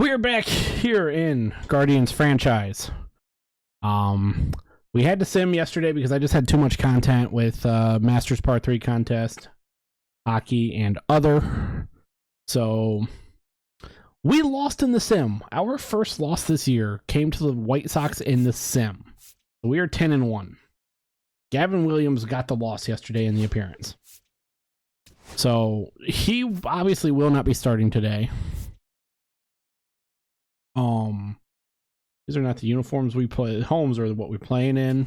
We're back here in Guardians franchise. We had to sim yesterday because I just had too much content with Masters Part 3 contest, hockey, and other. So we lost in the sim. Our first loss this year came to the White Sox in the sim. We are 10-1. Gavin Williams got the loss yesterday in the appearance. So he obviously will not be starting today. These are not the uniforms we play. Homes are what we're playing in.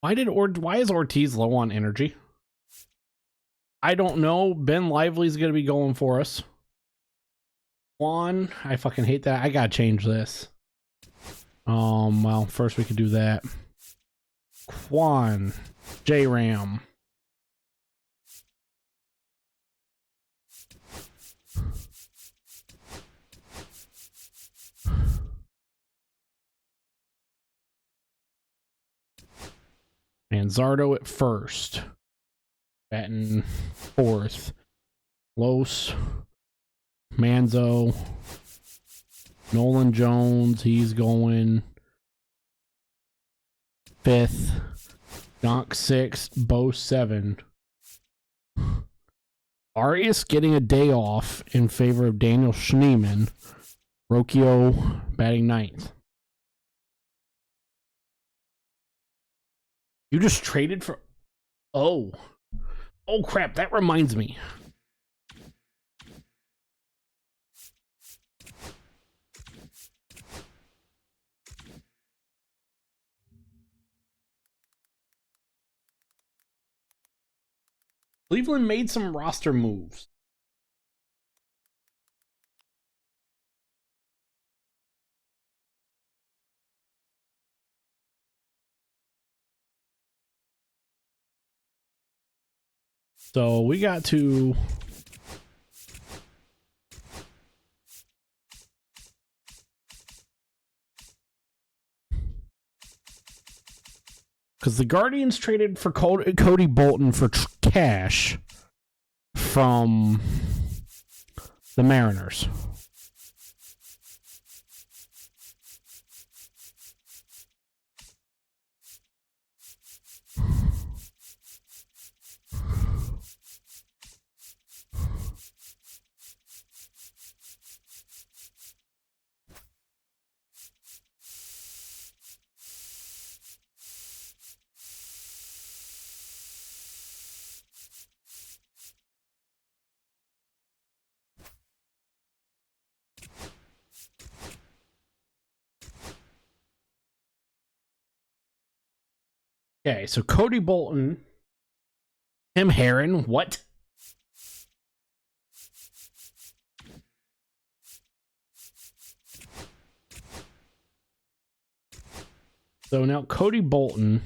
Why is Ortiz low on energy? I don't know. Ben Lively's gonna be going for us. Juan, I fucking hate that. I gotta change this. Well, first we could do that. Juan, J-Ram. And Zardo at first. Batting fourth. Los. Manzo. Nolan Jones, he's going fifth. Donk sixth. Bo seven. Arias getting a day off in favor of Daniel Schneemann. Rocchio batting ninth. You just traded for... Oh crap, that reminds me. Cleveland made some roster moves. So we got to... Because the Guardians traded for Cody Bolton for cash from the Mariners. Okay, so Cody Bolton, Tim Herron, what? So now Cody Bolton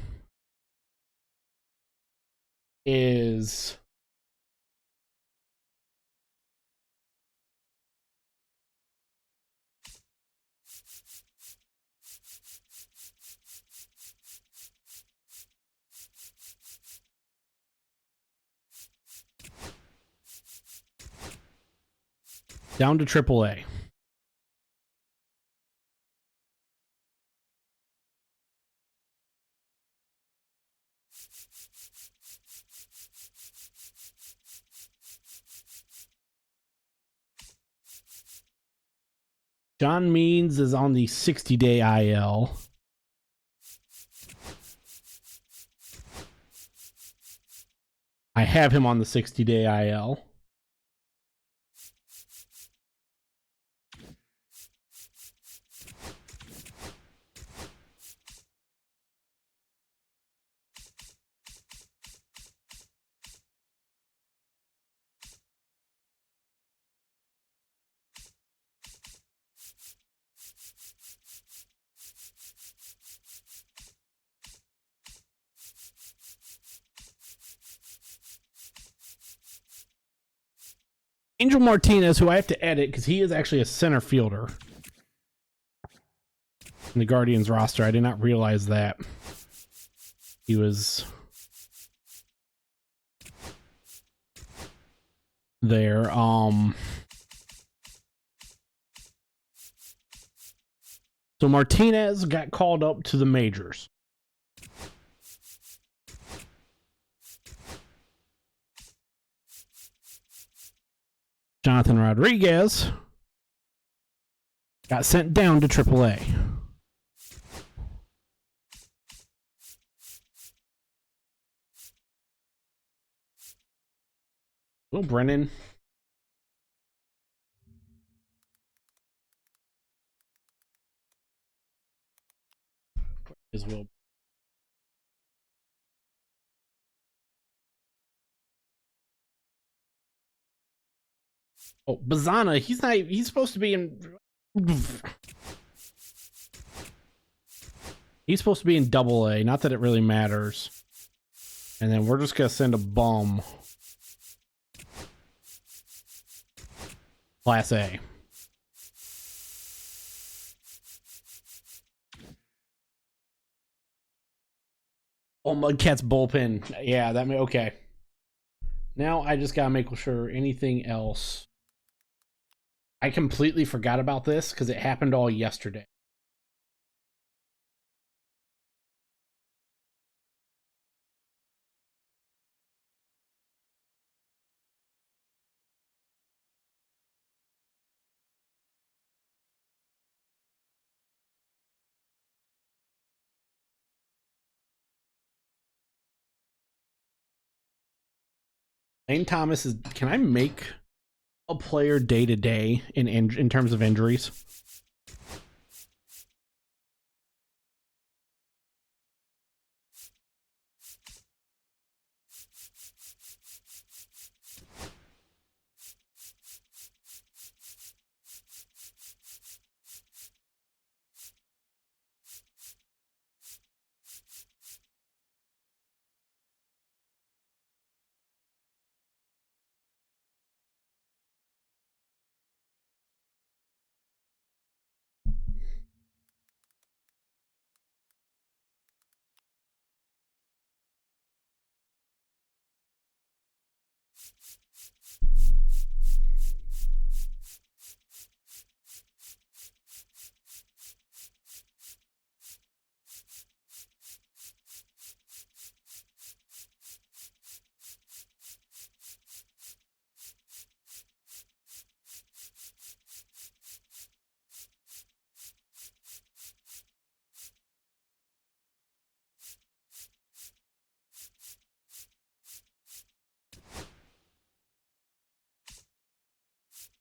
is... down to AAA. John Means is on the 60-day IL. I have him on the 60-day IL. Angel Martinez, who I have to edit because he is actually a center fielder in the Guardians roster. I did not realize that. He was there. So Martinez got called up to the majors. Jonathan Rodriguez got sent down to AAA. Oh, Brennan. Is Will. Oh, Bazana, he's supposed to be in. He's supposed to be in AA. Not that it really matters. And then we're just gonna send a bum. Class A. Oh, Mudcat's bullpen. Yeah, that may okay. Now I just gotta make sure anything else. I completely forgot about this because it happened all yesterday. Lane Thomas is. Can I make a player day to day in terms of injuries?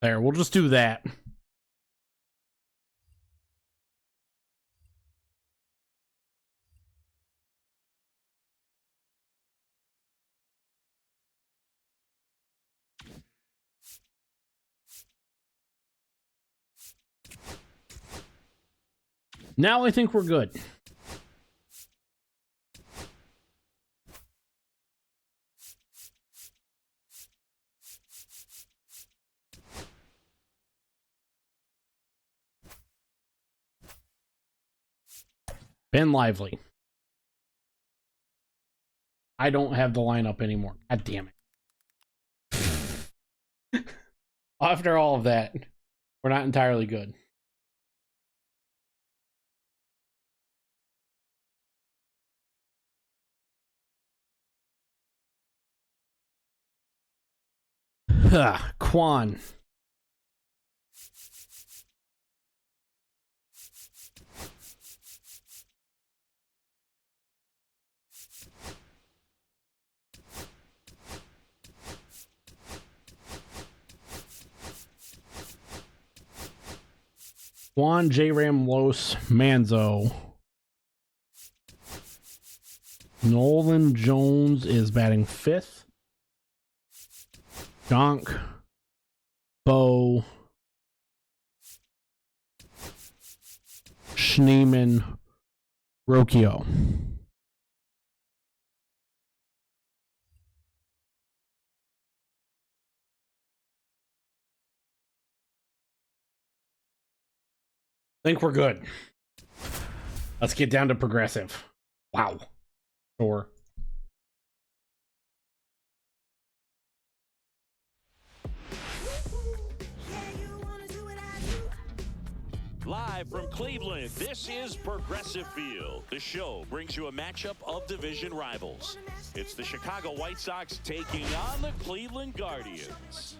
There, we'll just do that. Now I think we're good. Ben Lively. I don't have the lineup anymore. God damn it. After all of that, we're not entirely good. Quan. Juan J. Ramos Manzo. Nolan Jones is batting fifth. Donk. Bo. Schneeman. Rocchio. I think we're good. Let's get down to progressive. Wow. Sure. Live from Cleveland, this is Progressive Field. The show brings you a matchup of division rivals. It's the Chicago White Sox taking on the Cleveland Guardians.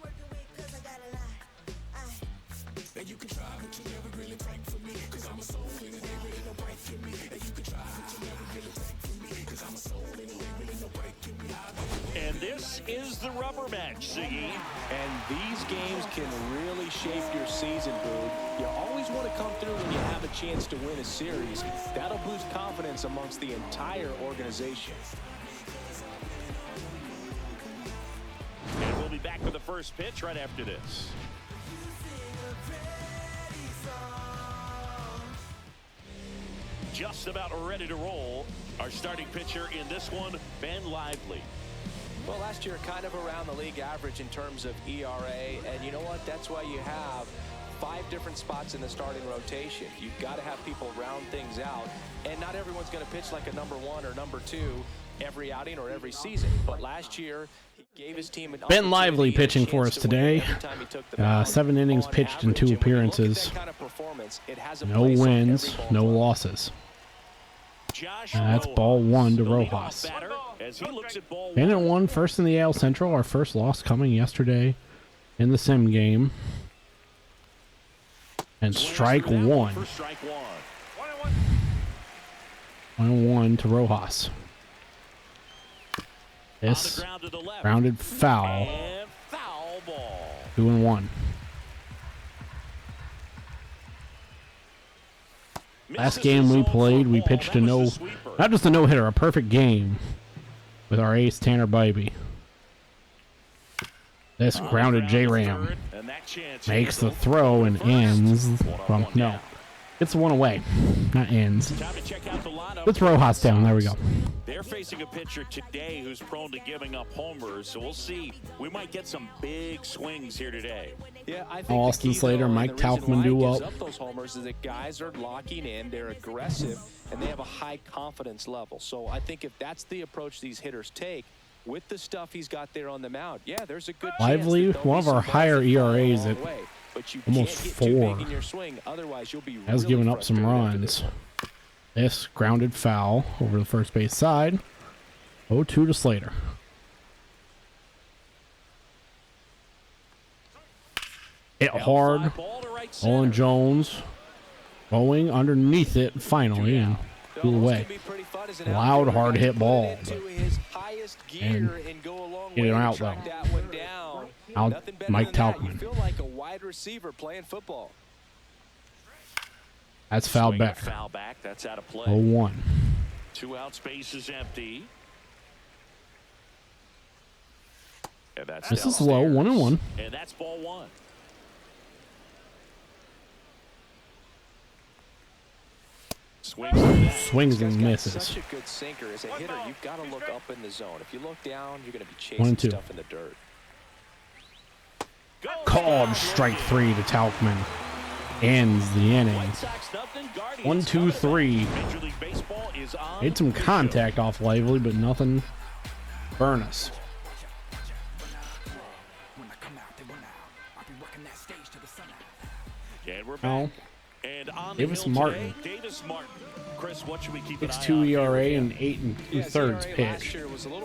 And this is the rubber match, Siggy. And these games can really shape your season, Boog. You always want to come through when you have a chance to win a series. That'll boost confidence amongst the entire organization. And we'll be back with the first pitch right after this. Just about ready to roll. Our starting pitcher in this one, Ben Lively. Well, last year kind of around the league average in terms of ERA, and you know what? That's why you have 5 different spots in the starting rotation. You've got to have people round things out, and not everyone's going to pitch like a number 1 or number 2 every outing or every season. But last year, he gave his team an Ben Lively pitching for us today. 7 innings pitched in 2 appearances. No wins, no losses. That's ball 1 to Rojas. Bandit won first in the AL Central. Our first loss coming yesterday in the sim game. And strike 1. 1-1 to Rojas. This grounded foul. 2-1. Last game we played, we pitched a not just a no-hitter, a perfect game with our ace Tanner Bybee. This grounded J-Ram makes the throw and ends. Well, no. It's one away, not ends. Let's Rojas down. There we go. They're facing a pitcher today who's prone to giving up homers, so we'll see. We might get some big swings here today. Yeah, I think Austin Slater, Mike Tauchman duo up. Those homers is that guys are locking in, they're aggressive, and they have a high confidence level. So I think if that's the approach these hitters take, with the stuff he's got there on the mound, yeah, there's a good Lively, chance one of our higher ERAs at almost 4. Has given up some runs. This grounded foul over the first base side. 0-2 to Slater. Hit hard. Olin Jones going underneath it finally and flew away. Loud, hard hit ball. And get it out though. Out Mike Tauchman. That's foul back. That's out of play. 0-1. 2 out, space is empty. And that's this is low, 1-1. And that's ball 1. Swings and misses. Such a good sinker. As a hitter, you've got to look up in the zone. If you look down, you're going to be chasing stuff in the dirt. Called strike 3 to Tauchman. Ends the inning. 1-2-3. Made some contact off Lively, but nothing burn us. No. Davis Martin. Chris, what should we keep 6.2 ERA and 8 2/3 pitch.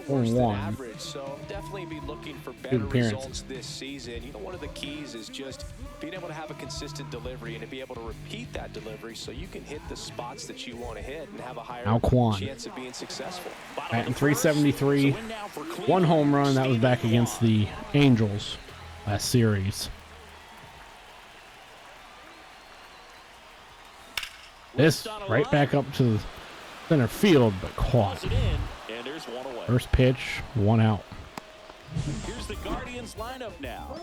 4-1. So definitely be looking for better results this season. You know, one of the keys is just being able to have a consistent delivery and to be able to repeat that delivery so you can hit the spots that you want to hit and have a higher chance of being successful. Batting .373, 1 home run. That was back against the Angels last series. This right back up to the center field, but caught. First pitch, 1 out. Here's the Guardians lineup now.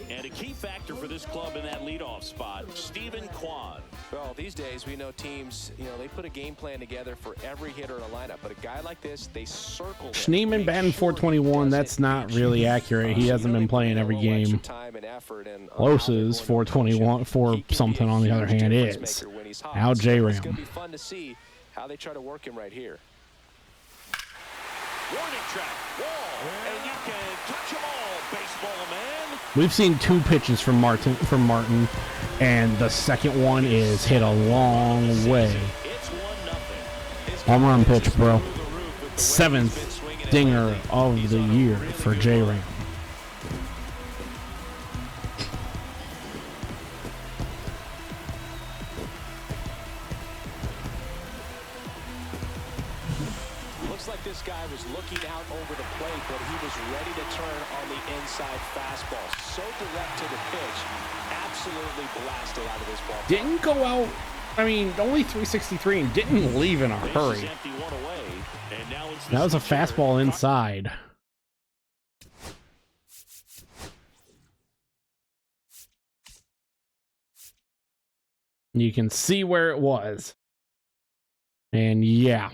And a key factor for this club in that leadoff spot, Steven Kwan. Well, these days we know teams, you know, they put a game plan together for every hitter in a lineup. But a guy like this, they circle. Schneemann batting .421. That's not really accurate. He hasn't been playing every game. Close's .421, 4 something on the other hand is. Now J-Ram. It's going to be fun to see how they try to work him right here. Warning track, wall, and you can touch them all, baseball man. We've seen 2 pitches from Martin, and the second one is hit a long way. It's 1-0. Home run pitch, bro. 7th dinger of the year for J-Ram. Looks like this guy was looking out over the plate, but he was ready to turn on the inside fastball. So direct to the pitch, absolutely blasted out of this ball. Didn't go out, I mean, only 363 and didn't leave in a hurry. Empty, one away, and now it's the That was a switcher. fastball inside. You can see where it was. And yeah,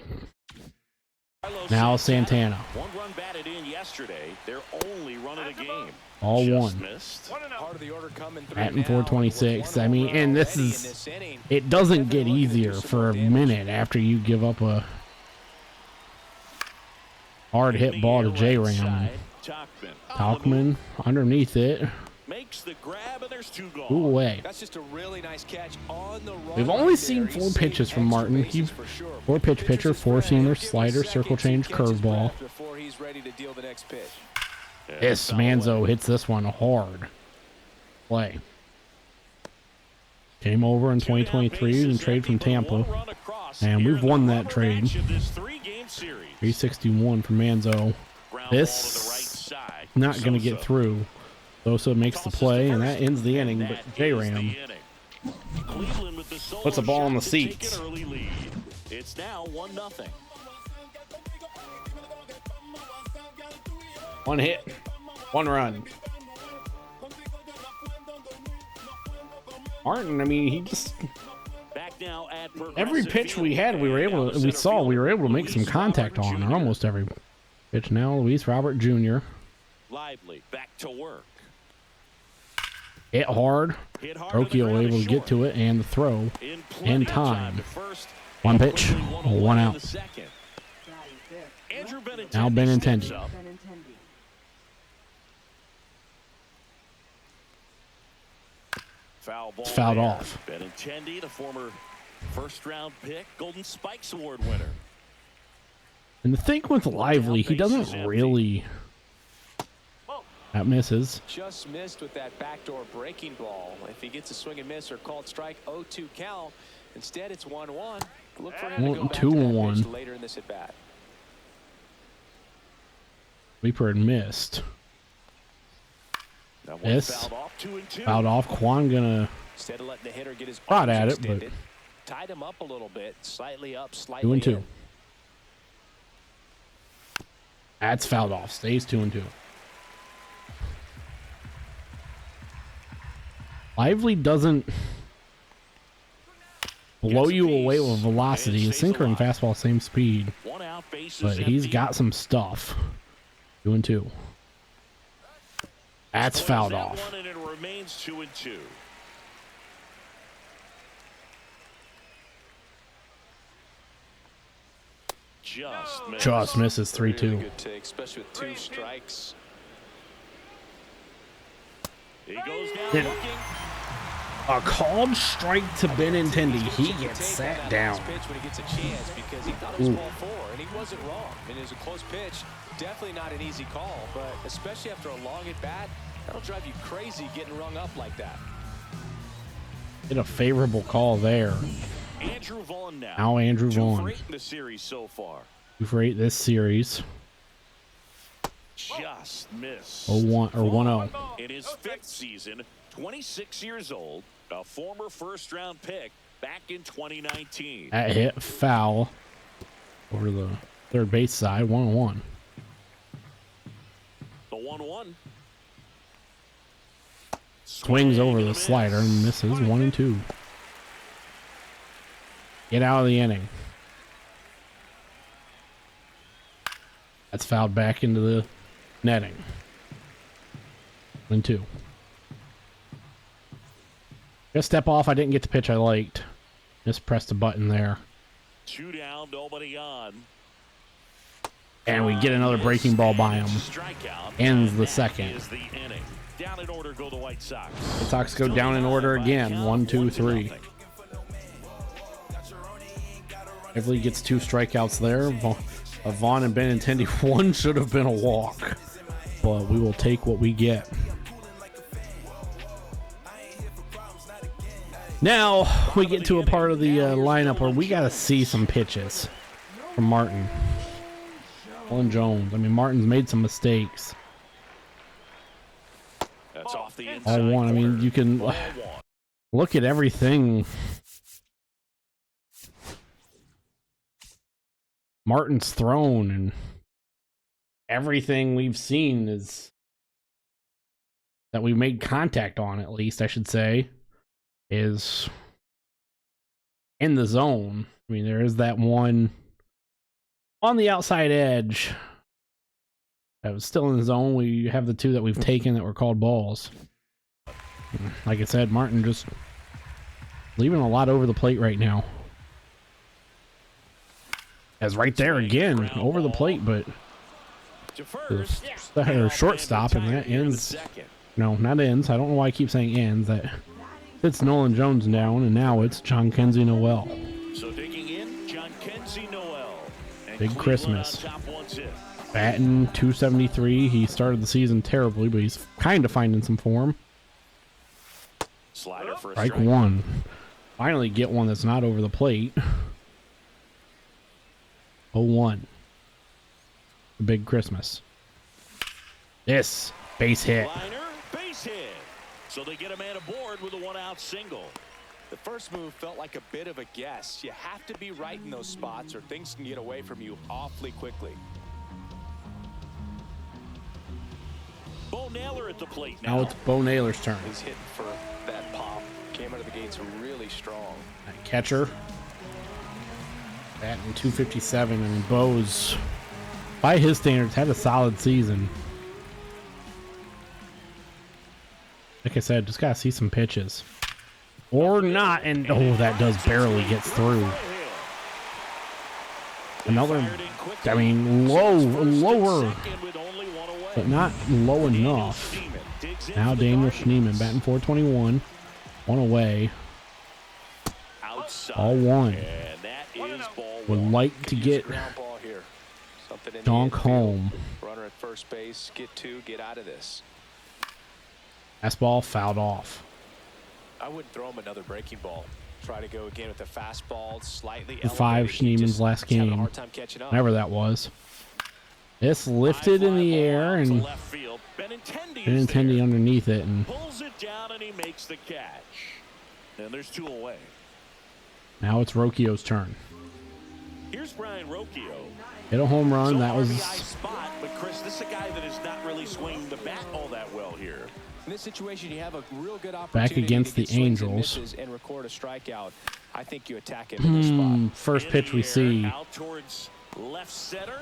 Carlos now Santana. 1 run batted in yesterday. Their only run of the game. All Just one. missed. Part of the order coming through Batting now 426. with I mean, one home and run this already is- in this inning. It doesn't get Definitely looking to easier do some for more a damage. minute after you give up a hard In hit the ball to air right J-Ram. side, Tauchman. Talkman underneath it. Makes the grab, and there's 2 gone. Ooh, away. That's just a really nice catch on the run. We've only right seen there. 4 He's pitches saving from extra Martin. bases for sure. 4 pitch pitcher, Pitcher's 4 spread. seamer, Give him slider, circle seconds. He change, catches his curveball. breath before he's ready to deal the next pitch. Yeah, This foul Manzo away. hits this one hard. Play. Came over in 2023 and trade from Tampa. And we've won that trade. 361 for Manzo. This not going to get through. Sosa makes the play, and that ends the inning, but J-Ram puts a ball on the seats. It's now 1-0. 1 hit, 1 run. Martin, I mean, he just Back now at every pitch we had, we were able to make some contact on, or almost every pitch. Now Luis Robert Jr. Lively back to work. hit hard. Hit hard on the Rocchio ground able to short. get to it and the throw. In plenty and of time. to first. 1 pitch, Quickly 1 in out. the second. Andrew Benintendi Now Benintendi. steps up. Foul ball It's fouled there. off. Benintendi, the former first-round pick, Golden Spikes Award winner. And the thing with Lively, he doesn't really. That misses. Just missed with that backdoor breaking ball. If he gets a swing and miss or called strike, 0-2 count. Instead, it's 1-1. Look for him to go back to that 2-1. pitch later in this at bat. Leaper had missed. That one Yes. fouled off, 2-2. Fouled off. Quan gonna Instead of letting the hitter get his Trot arms at it, but- extended, tied him up a little bit, slightly up, slightly 2-2. in. That's fouled off. Stays 2-2. Lively doesn't blow you away with velocity. His sinker and fastball same speed, One out, base but is he's empty. got some stuff. 2-2. That's Swings fouled that off. one, and it remains 2-2. Just missed. Just misses 3-2. Really good take, especially with 2 strikes. He goes down Hit. looking. A called strike to Benintendi. He gets Take on sat that down. last pitch when he gets a chance because he thought it was Ooh. ball 4 and he wasn't wrong. I mean, it was a close pitch. Definitely not an easy call, but especially after a long at bat, that'll drive you crazy getting rung up like that. Hit a favorable call there. Andrew Vaughn now. Now Andrew 2 for Vaughn. 8 in the series so far. 2 for 8 this series. Just missed. 0-1 or 1-0. In his 5th season, 26 years old, a former first-round pick back in 2019. That hit foul over the third base side. 1-1. The 1-1. Swings over and a the miss. slider and misses. 1-2. Get out of the inning. That's fouled back into the netting. 1-2. Just step off. I didn't get the pitch I liked. Just pressed a button there. 2 down, nobody on. And we get another breaking ball by him. Strikeout. Ends And the that second. is the inning. Down in order go the White Sox. The Sox go down in order again. 1, 2, 3. Lively gets 2 strikeouts there. Vaughn and Benintendi. One should have been a walk, but we will take what we get. Now we get to a part of the lineup where we got to see some pitches from Martin. Nolan Jones. I mean, Martin's made some mistakes. That's off the inside. All one. I mean, you can Ball one. look at everything Martin's thrown, and everything we've seen is that we made contact on, at least I should say, is in the zone. I mean, there is that one on the outside edge that was still in the zone. We have the 2 that we've taken that were called balls. Like I said, Martin just leaving a lot over the plate right now. As right there again, over the plate, but To first. the shortstop, and that ends. No, not ends. I don't know why I keep saying ends. That fits Nolan Jones down, and now it's John Kenzie Noel. So digging in, John Kenzie Noel. And Big Cleveland Christmas. on top 1-0. Batting 273. He started the season terribly, but he's kind of finding some form. Slider for a Strike strike. 1. Finally get one that's not over the plate. 0-1. The Big Christmas. This base hit. Liner, base hit. So they get a man aboard with a 1-out single. The first move felt like a bit of a guess. You have to be right in those spots or things can get away from you awfully quickly. Bo Naylor at the plate Now now. it's Bo Naylor's turn. He's hitting for that pop. Came out of the gates really strong. Catcher. Batting 257. I mean, Bo's, by his standards, had a solid season. Like I said, just gotta see some pitches. Or not, and oh, that does barely get through. Another, I mean, lower, but not low enough. Now Daniel Schneemann batting 421. One away. All one. And that is ball Would one. like to get Ground ball here. Something in the Donk infield. home. Runner at first base. Get 2. Get out of this. Fastball fouled off. I wouldn't throw him another breaking ball. Try to go again with the fastball, slightly The 5 elevated. He Schneemann's just last is having a game. hard time catching up. Whatever that was. This lifted in the air and Benintendi underneath it, and Pulls it down and he makes the catch. And there's 2 away. now it's Rocchio's turn. Here's Brian Rocchio. Hit a home run. So That was RBI spot, but Chris, this is a guy that is not really swinging the bat all that well here. In this situation, you have a real good opportunity against to get the swings and Angels. misses and record a strikeout. I think you attack him in this spot. first In pitch the we air, see. out towards left center.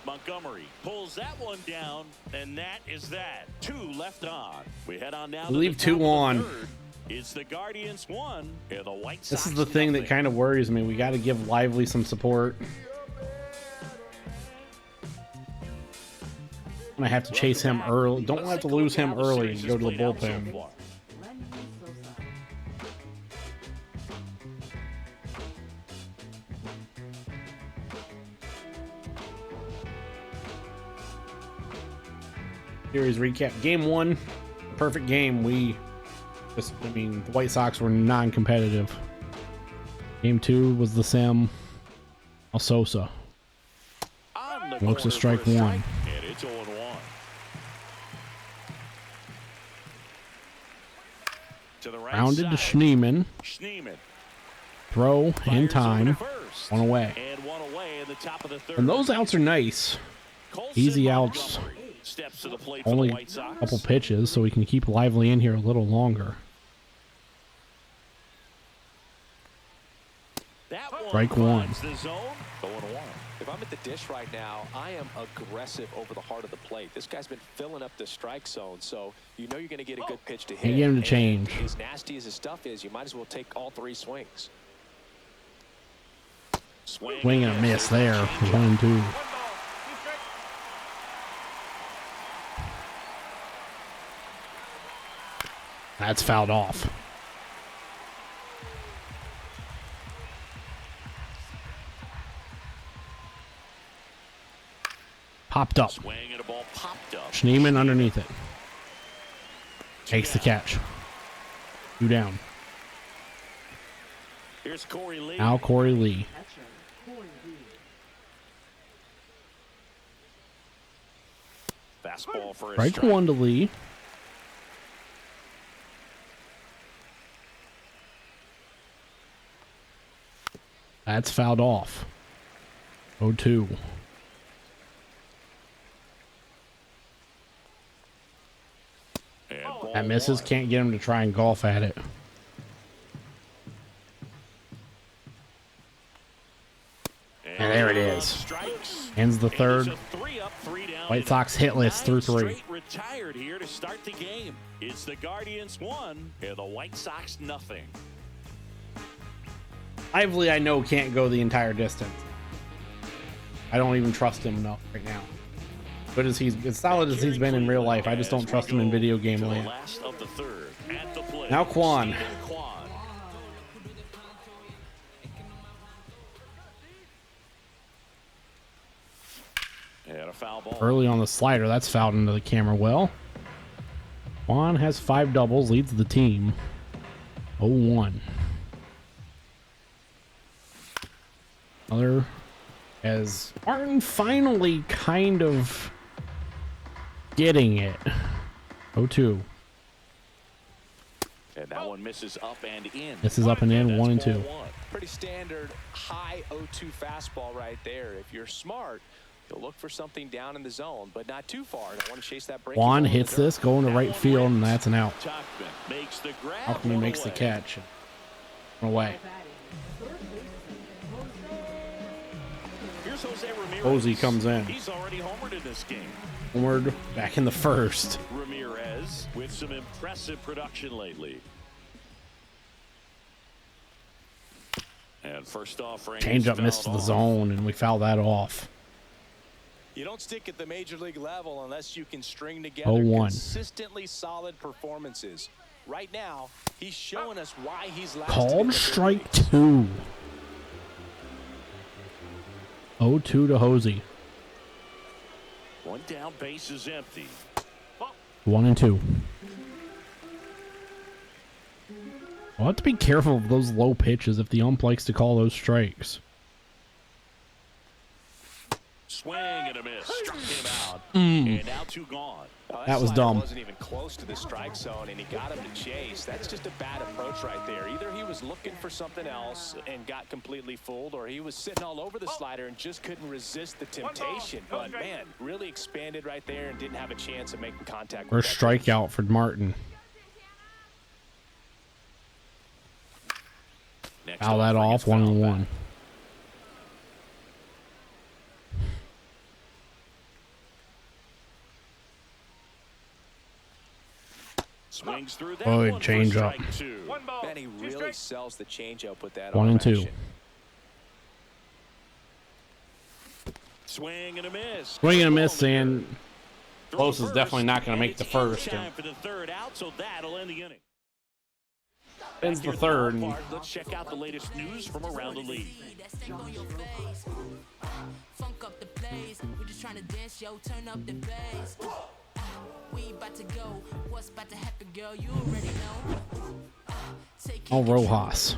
Montgomery pulls that one down, and that is that. 2 left on. We head on now. Leave to the 2 top of the on. third. It's the Guardians 1 and the White Sox. This is the thing that nothing. kind of worries me. We got to give Lively some support. I'm gonna have to chase him early. Don't have to lose him early and go to the bullpen. Series recap. Game 1, perfect game. The White Sox were non-competitive. Game 2 was the Sim. Sosa. Looks a strike 1. And it's 0-1. To the right Rounded to side. Schneemann. Schneemann Throw in fires over time. to first. One away. And 1 away in the top of the third. And those outs are nice. Colson Easy outs. Montgomery steps to the plate for Only the a White Sox. couple pitches, so we can keep Lively in here a little longer. That one Strike 1. finds the zone. 0-1. If I'm at the dish right now, I am aggressive over the heart of the plate. This guy's been filling up the strike zone, so you know you're going to get a good pitch to hit. Can't get him to And change. As nasty as his stuff is, you might as well take all 3 swings. Swing and a miss there. 1-2. That's fouled off. Popped up. Swing and a ball popped up. Schneeman underneath it. Takes the catch. 2 down. Here's Corey Lee. Now Corey Lee. Fastball for a Strike strike. 1 to Lee. That's fouled off. 0-2. And ball That misses. 1. Can't get him to try and golf at it. And there it is. Strikes. Ends the And third. it's a 3-up, 3-down White inning. Sox hitless 9 through 3. straight retired here to start the game. It's the Guardians 1 and the White Sox nothing. Lively, I know, can't go the entire distance. I don't even trust him enough right now. But as solid as he's been in real life, I just don't trust him in video game To the land. last of the third. At the plate, Now Kwan. Steven Kwan. And a foul ball. Early on the slider, that's fouled into the camera well. Juan has 5 doubles, leads the team. 0-1. Other as Martin finally kind of getting it. 0-2. And that one misses up and in. This is up and in, that's 1 and ball 2. 1. Pretty standard high 0-2 fastball right there. If you're smart, you'll look for something down in the zone, but not too far. Don't want to chase that breaking Juan ball in the hits dirt. this, going to That right one field, and wins. that's an out. Tuchman makes the grab. How come he one makes the away. catch? Away. Here's Jose Ramirez. Posey comes in. He's already homered in this game. Homeward back in the first. Ramirez with some impressive production lately. And first off, Raines Changeup fouled missed the off. zone, and we foul that off. You don't stick at the major league level unless you can string together 0-1. consistently solid performances. Right now, he's showing us why he's lasted in Called the strike big leagues. 2. 0-2 to Hosey. One down, base is empty. 1 and 2. We'll have to be careful of those low pitches if the ump likes to call those strikes. Swing and a miss. Struck him out. And now 2 gone. That was slider dumb. Wasn't even close to the strike zone, and he got him to chase. That's just a bad approach right there. Either he was looking for something else and got completely fooled, or he was sitting all over the slider and just couldn't resist the temptation. But man, really expanded right there and didn't have a chance of making contact. with First that pitch. strikeout for Martin. Next Foul that offering off, is 1 and fouled 1. back. Swings through that Good one for change up. strike 2. Man, he really sells the changeup with that 1 and 2. action. Swing and a miss. Swing and a miss, Ball in the and dirt. Close is Throw definitely not going to and make the it's first. Time for the third out, so that'll end the inning. Ends Back the here at third. ballpark, let's check out the latest news from around the league. Funk up the place. We just trying to dance, yo. Turn up the bass. We about to go. What's about to happen, girl? You already know. Take Oh, Rojas.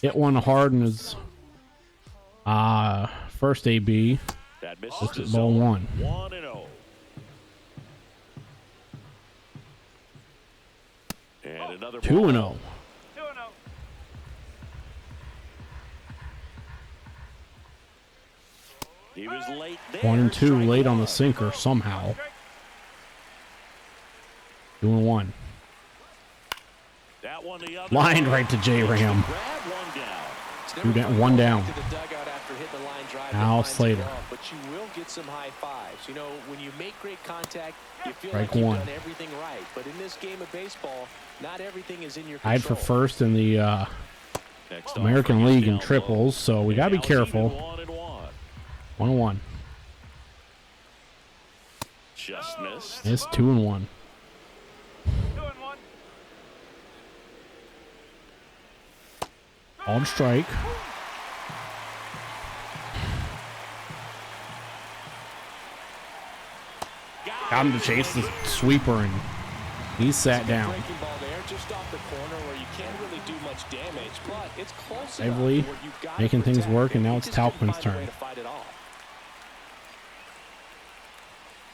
Hit one hard in his first AB. That misses Looks the at ball zone. 1. 1-0. And another 2 and ball. 0. He was late there. 1 and 2, Strike late on the one. sinker somehow. 2 and 1. That one the other Lined way. right to J Ram. Grab one down. It's Two never down, fun one going down. back to the dugout after hitting the line drive that Now lines it Slater. off, but you will get some high fives. You know, when you make great contact, you feel Strike like you've 1. done everything right. But in this game of baseball, not everything is in your Tied for control. first in the Next American offering is League in down triples, so we low. got to be And now it's even careful. 1-1. 1-1. Just missed. It's 2 and 1. On strike. Got him to chase the sweeper, and he's sat down. Breaking ball there, just off the corner where you can't really do much damage, but it's close Lively, enough where you've got to making things protect work, it. and now He it's just couldn't Tauchman's find a way turn. to fight it off.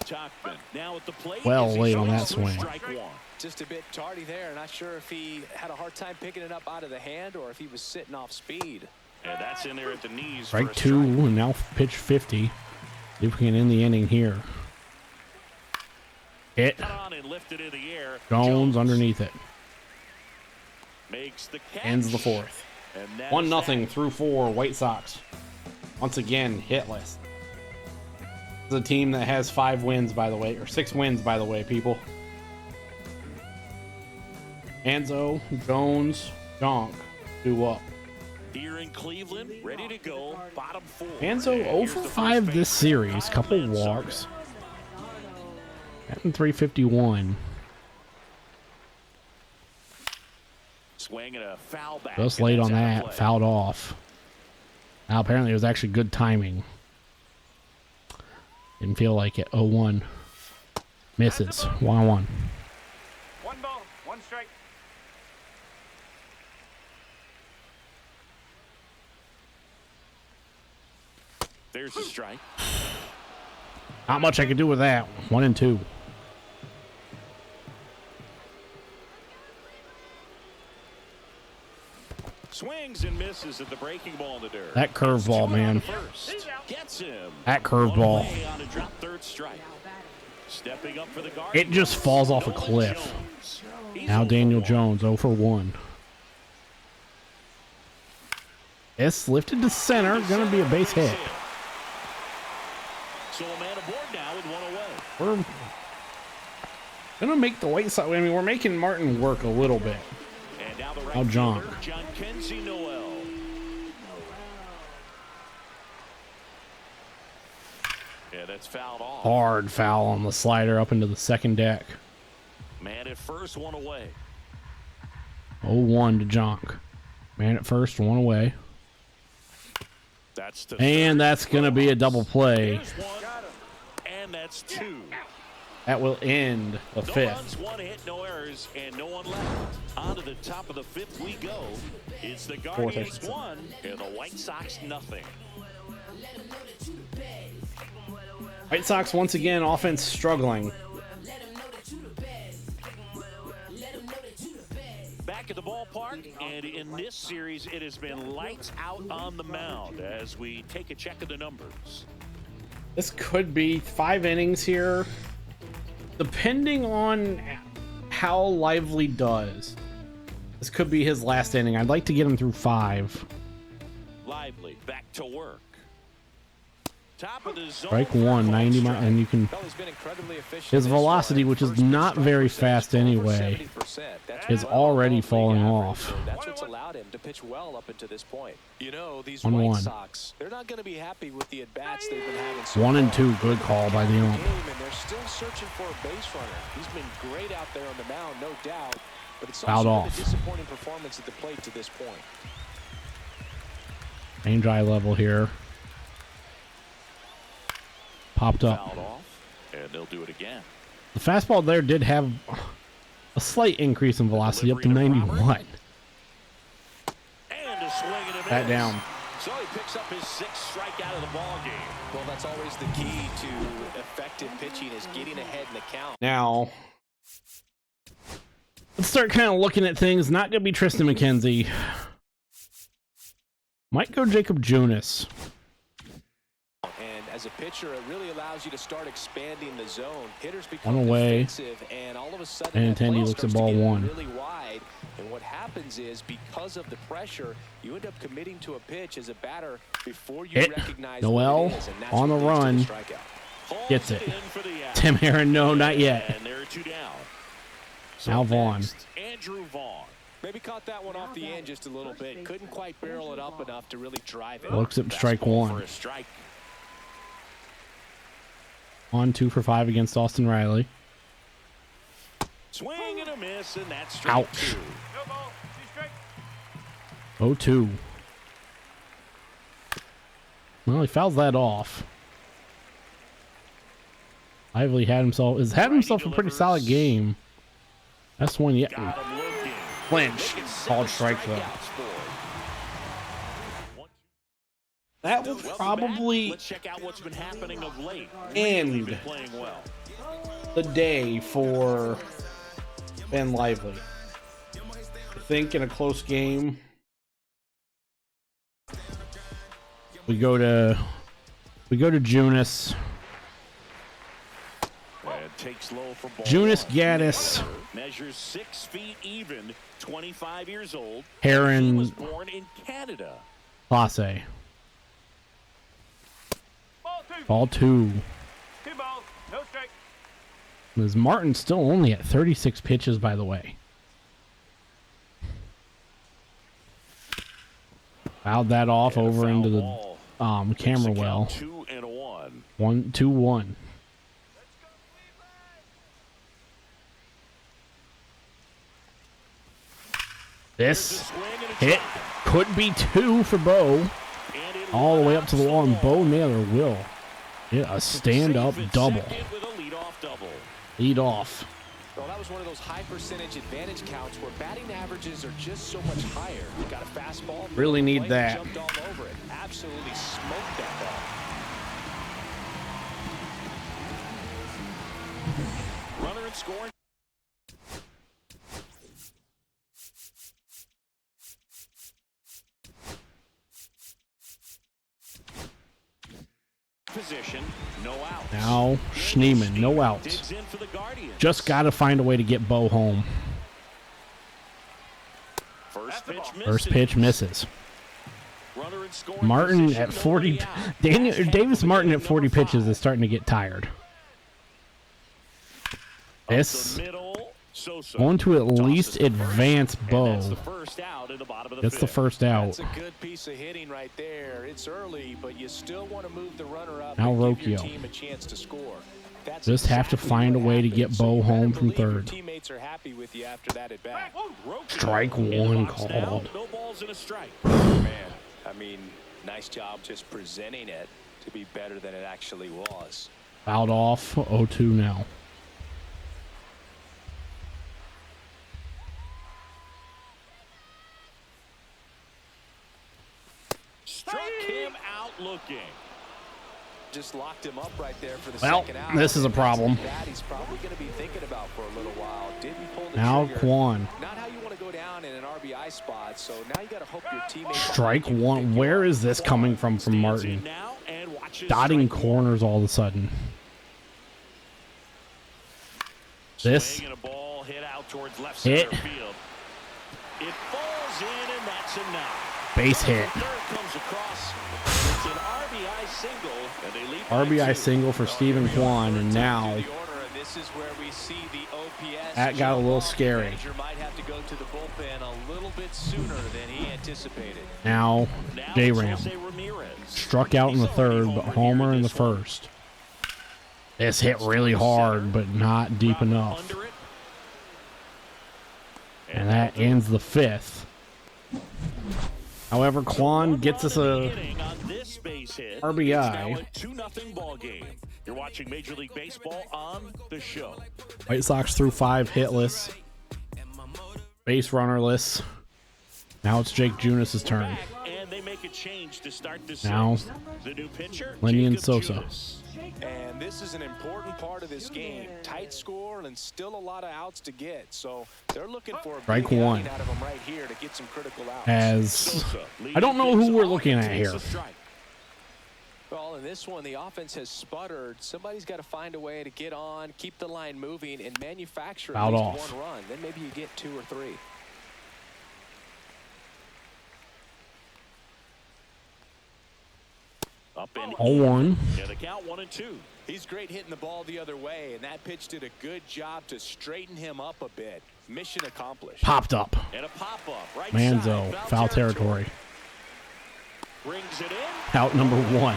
Tauchman now at the plate. Well as he late on shows that for swing. strike one. Just a bit tardy there. Not sure if he had a hard time picking it up out of the hand or if he was sitting off speed. And that's in there at the knees. Strike for a 2, strike. and now pitch 50. See if we can end the inning here. Hit. Cut on and lifted in the air. Jones underneath it. Makes the catch. Ends the fourth. And that 1-0 is through 4 White Sox. Once again, hitless. This is a team that has 5 wins, by the way, or 6 wins, by the way, people. Anzo, Jones, Jonk, 2 up. here in Cleveland, ready to go. Bottom 4. Anzo And 0 here's for the 5 first this baseman, series. Kyle Couple Manzardo. walks. Batting 351. Swinging a foul back. Just and late that's on out of that. play. Fouled off. Now, apparently, it was actually good timing. Didn't feel like it. 0-1. Misses. 1-1. 1 ball, 1 strike. There's a strike. Not much I could do with that. 1-2. Swings and misses at the breaking ball in the dirt. That curveball, Two man. on first. Gets him. That One curveball. away on a drop third strike. Stepping up for the guard. It just falls off a cliff. Jones. He's Now 0 for Daniel 1. Jones 0 for 1. It's lifted to center. Gonna be a base hit. So a man aboard now with 1 away. We're gonna make the White Sox. I mean, we're making Martin work a little bit. And now the right Now Jonk. fielder, John Kenzie Noel. Yeah, that's fouled off. Hard foul on the slider up into the second deck. Man at first, 1 away. 0-1 to Jonk. Man at first, 1 away. That's the And third. that's gonna be a double play. Here's 1, and that's 2. That will end the No fifth. runs, 1 hit, no errors, and no one left. On to the top of the 5th we go. It's the I Guardians should say. 1 and the White Sox nothing. White Sox once again offense struggling. Back at the ballpark, and in this series, it has been lights out on the mound as we take a check of the numbers. This could be 5 innings here, depending on how Lively does. This could be his last inning. I'd like to get him through 5. Lively, back to work. Top of the zone. Strike for a 1, called 90 miles, strike. and you can. Well, he's been incredibly efficient His this far. velocity, which is First not strike very percentage fast over anyway, 70%. That's is well already above league falling average, off. so that's what's allowed him to pitch well up until this point. You know, these 1-1. White Sox, they're not going to be happy with the at-bats they've been having so 1 and far. 2, good call by the ump. Game, and they're still searching for a base runner. He's been great out there on the mound, no doubt, but it's Fouled also been off. a disappointing performance at the plate to this point. Range eye level here. Popped up. Fouled off, and they'll do it again. The fastball there did have a slight increase in velocity up to 91. And a swing and a miss. That down. So he picks up his 6th strikeout of the ball game. Well, that's always the key to effective pitching is getting ahead in the count. Now, let's start kind of looking at things. Not going to be Tristan McKenzie. Might go Jacob Junis. And as a pitcher, it really allows you to start expanding the zone. Hitters become One away. defensive, and all of a sudden, that Benintendi play looks at starts to ball get 1. really wide. And what happens is, because of the pressure, you end up committing to a pitch as a batter before you Hit. recognize Noel what it is, and that's on what the leads to run. strikeout. Holds Gets it. in for the out. Tim Aaron, no, not yet. And there are 2 down. So Now Vaughn. next, Andrew Vaughn. Maybe caught that one off the end just a little bit. Couldn't quite barrel it up enough to really drive it. Looks at strike Fastball 1. for a strike. On 2 for 5 against Austin Riley. Swing and a miss, and that's strike Ouch. 2. No ball, 2 strike. 0-2. Well, he fouls that off. Lively had himself a pretty solid game. That's one yet. Got him looking. Clinch. Called strike though. That will probably Let's check out what's been happening of late. end Been playing well. the day for Ben Lively. I think in a close game, we go to Junis. And takes low for ball. Junis Gaddis. Measures 6 feet even, 25 years old. Heron. He was born in Canada. Clase. Ball 2. Ball 2. 2 balls. No strike. Is Martin still only at 36 pitches, by the way? Fouled that off And a over foul into the ball. camera It's a well. count, 2-1. 1-2-1. This hit could be 2 for Bo. All the way up to the wall, and Bo Naylor will get a stand-up double. Lead off. Well, that was one of those high percentage advantage counts where batting averages are just so much higher. You got a fastball. Really need that. Jumped all over it. Absolutely smoked that ball. Runner and scoring. Position, no out. Now Schneeman, no outs. Digs in for the Guardians. Just got to find a way to get Bo home. First pitch misses. Runner and scoring Martin position, at 40. nobody out. Davis Martin at 40 Number pitches 5. is starting to get tired. Up This the middle, Sosa. going to at Tosses least the first, advance and Bo. that's the first out in the bottom of the That's the fifth. first out. That's a good piece of hitting right there. It's early, but you still want to move the runner up Now and give your Rocchio. team a chance to score. That's Just have to exactly find what a way to happened, get so Bo you better home from believe your third. Teammates are happy with you after that at bat. Strike In the one box now, called. no balls and a strike. Man, I mean, nice job just presenting it to be better than it actually was. Fouled off. 0-2 now. Struck him out looking. Just locked him up right there for the Well, second out. this is a problem. That he's probably going to be thinking about for a little while. Didn't pull the Now trigger. Quan. Not how you want to go down in an RBI spot. So now you got to hope your teammates Strike one. Where is this coming from Martin? Now and watches Dotting strike corners all of a sudden. This Swing and a ball hit out towards left hit. center field. It falls in and that's a knock. base hit. Third comes across. It's an RBI single, and they lead by RBI 2. single for Stephen Kwan, and now This is where we see the OPS that got a little scary. manager might have to go to the bullpen a little bit sooner than he anticipated. Now Now J-Ram it's Jose Ramirez. struck out in the third, but homer in the first. This hit really hard, but not deep enough. Under it. And that ends the fifth. However, Kwan gets us a RBI. It's now a 2-0 ball game. You're watching Major League Baseball on the show. White Sox through 5 hitless. Base runnerless. Now it's Jake Junis' turn. And they make a change to start this Now, sixth. The new pitcher, Linian Jacob Sosa. Junis. And this is an important part of this game. Tight score and still a lot of outs to get. So they're looking for a Strike big one. outing out of them right here to get some critical outs. As Sosa I don't know leading who things we're off looking and at takes here. a strike. Well, in this one, the offense has sputtered. Somebody's got to find a way to get on, keep the line moving, and manufacture at Fouled least off. one run. Then maybe you get 2 or 3. Up and 0-1. Yeah, the count 1-2. He's great hitting the ball the other way, and that pitch did a good job to straighten him up a bit. Mission accomplished. Popped up. And a pop-up right Manzo, side, foul territory. Brings it in. Out number 1.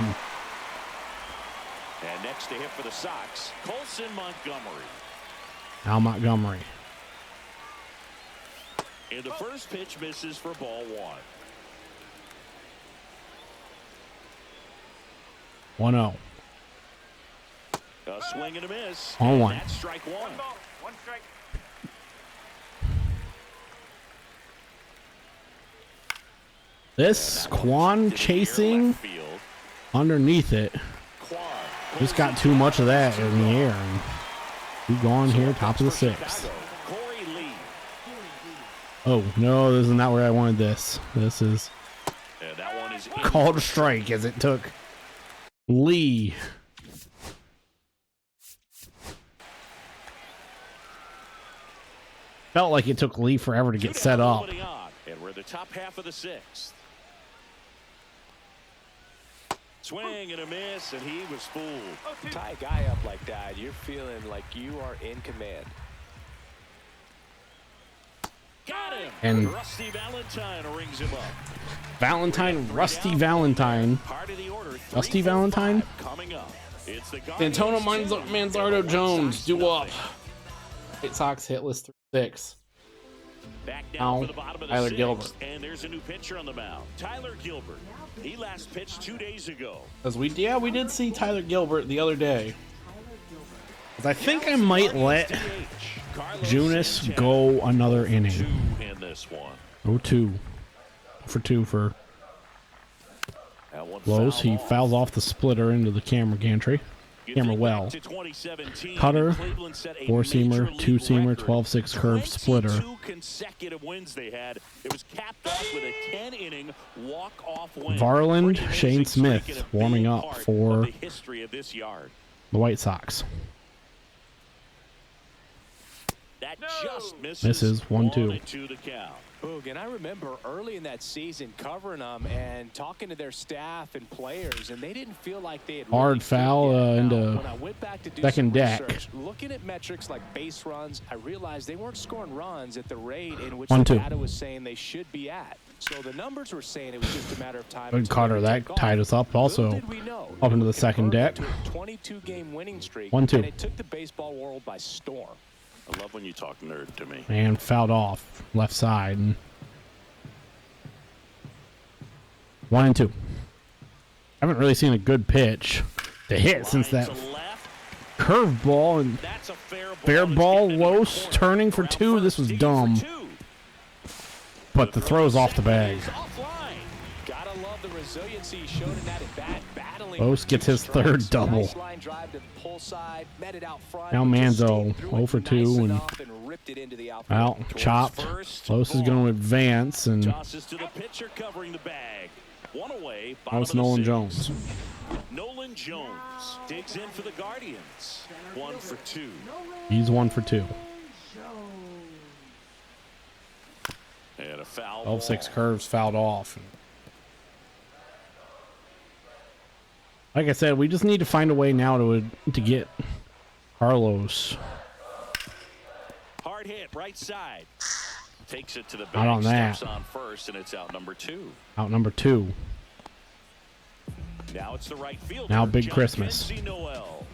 And next to hit for the Sox, Colson Montgomery. Now Montgomery. And the first pitch misses for ball 1. 1-0. A swing and a miss. 1-1. That's strike one. One ball, one strike. This Quan chasing underneath it. Just got too much of that in the air. And we gone here, top of the sixth. Oh, no, this is not where I wanted this. This is called a strike as it took Lee. Felt like it took Lee forever to get set up. And we're the top half of the sixth. Swing and a miss, and he was fooled. Tie a guy up like that, you're feeling like you are in command. Got him. And Rusty Valentine rings him up. Rusty Valentine. Part of the order, Rusty Valentine? coming up. It's the Antonio Manzardo Jones, due up. White Sox hitless 3-6. Back down Now, for the bottom of the Tyler sixth, Gilbert. and there's a new pitcher on the mound. Tyler Gilbert. He last pitched 2 days ago. Because we did see Tyler Gilbert the other day. 'Cause I think I might let Junis go another inning. 2 in this one. 0-2 for 2 for That one Lowe's. He fouled off. fouls off the splitter into the camera gantry. You Camera think well. back to 2017, Cutter, Cleveland set a 4-seamer, major league 2-seamer, record. 12-6 curve splitter. 22 consecutive wins they had. It was capped off with a 10-inning walk-off win. Varland, Pretty Shane amazing Smith streak and a warming big up part for of the history of this yard. the White Sox. That just misses. Misses, 1-2. 1-2 the count. Boog, and I remember early in that season covering them and talking to their staff and players, and they didn't feel like they had Hard really foul, figured it out. into When I went back to do second some deck. research, looking at metrics like base runs, I realized they weren't scoring runs at the rate in which 1-2. the data was saying they should be at. So the numbers were saying it was just a matter of time. Good until Carter, they that took tied off. us up also Little did we know, up into the it second deck. converted to a 22-game winning streak, 1-2. and it took the baseball world by storm. I love when you talk nerd to me. And fouled off left side. And 1-2. Haven't really seen a good pitch to hit since that Line to left. curveball and That's a fair ball. It's getting into the Los corner. turning for Around 2. This was first, dumb, digging for 2. but the throw's off the bag. Is offline. Gotta love the resiliency he showed in that at bat, battling. Los gets his third Nice double. line drive to the pull side, met it out front, Now but just Manzo, stayed through 0 it for nice 2 and enough and ripped it into the outfield. out, Towards chopped. first. Los is going to advance, and Tosses to the pitcher covering the bag. One away. now it's bottom of Nolan the Jones. sixth. Nolan Jones digs in for the Guardians. 1 for 2. He's 1 for 2. And a foul. 12-6 ball. curves fouled off. Like I said, we just need to find a way now to get Carlos Hard hit, right side. Takes it to the Out bag. on that. Steps on first, and it's out number 2. out number 2. Now it's the right fielder. Now Big John Christmas. Kenzie Noel.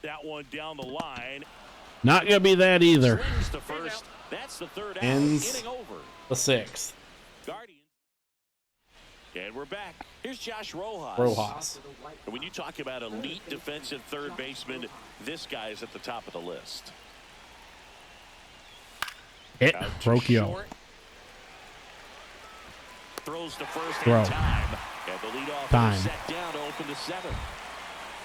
That one down the line. Not going to be that either. Swings to first. That's the third out. Ends Inning over. the 6th. Guardians. And we're back. Here's Josh Rojas. Rojas. And when you talk about elite defensive third baseman, this guy is at the top of the list. Hit. Out to Rocchio. short. Throws to first Throw. in time. And the leadoff Time. is set down to open the 7th.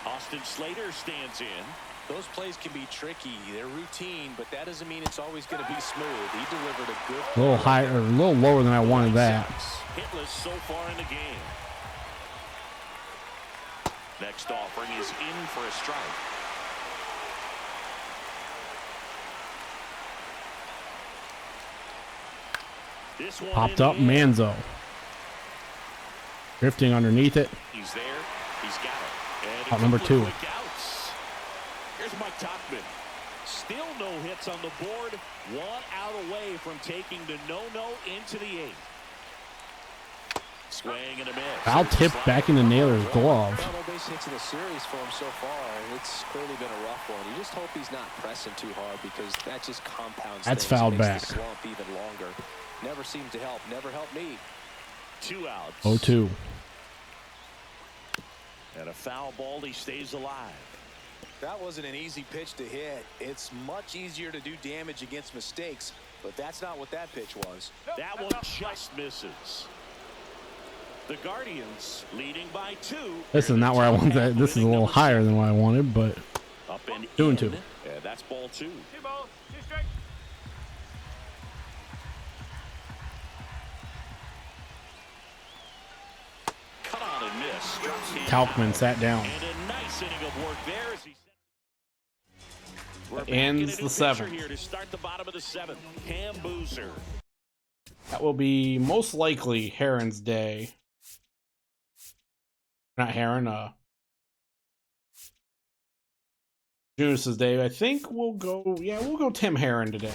Austin Slater stands in. Those plays can be tricky. They're routine, but that doesn't mean it's always going to be smooth. He delivered a good A little higher, a little lower than I wanted that. Hitless so far in the game. Next offering is in for a strike. This one Popped in up the air. Manzo. Drifting underneath it. He's there. He's got it. And a Out number couple of 2. quick outs. Here's Mike Topman. Still no hits on the board. 1 out away from taking the no-no into the 8th. Swing and a miss. Foul tipped back into Naylor's glove. No base hits in the series for him so far, and it's clearly been a rough one. You just hope he's not pressing too hard because that just compounds That's things, fouled makes back. the slump even longer. Never seemed to help. Never helped me. 2 outs. 0-2. And a foul ball, he stays alive. That wasn't an easy pitch to hit. It's much easier to do damage against mistakes, but that's not what that pitch was. That one just misses. The Guardians leading by 2. This is not where I want that. This is a little higher than what I wanted, but Up and 2-2. Yeah, that's ball 2. 2 balls, 2 strikes. Cut on and miss. Drops him. Talkman sat down. And a nice inning of work there as he We're back Ends in a the new seventh. pitcher here to start the bottom of the 7th. Cam Boozer. That will be most likely Heron's day. Not Heron, Junus's day. I think we'll go Tim Heron today.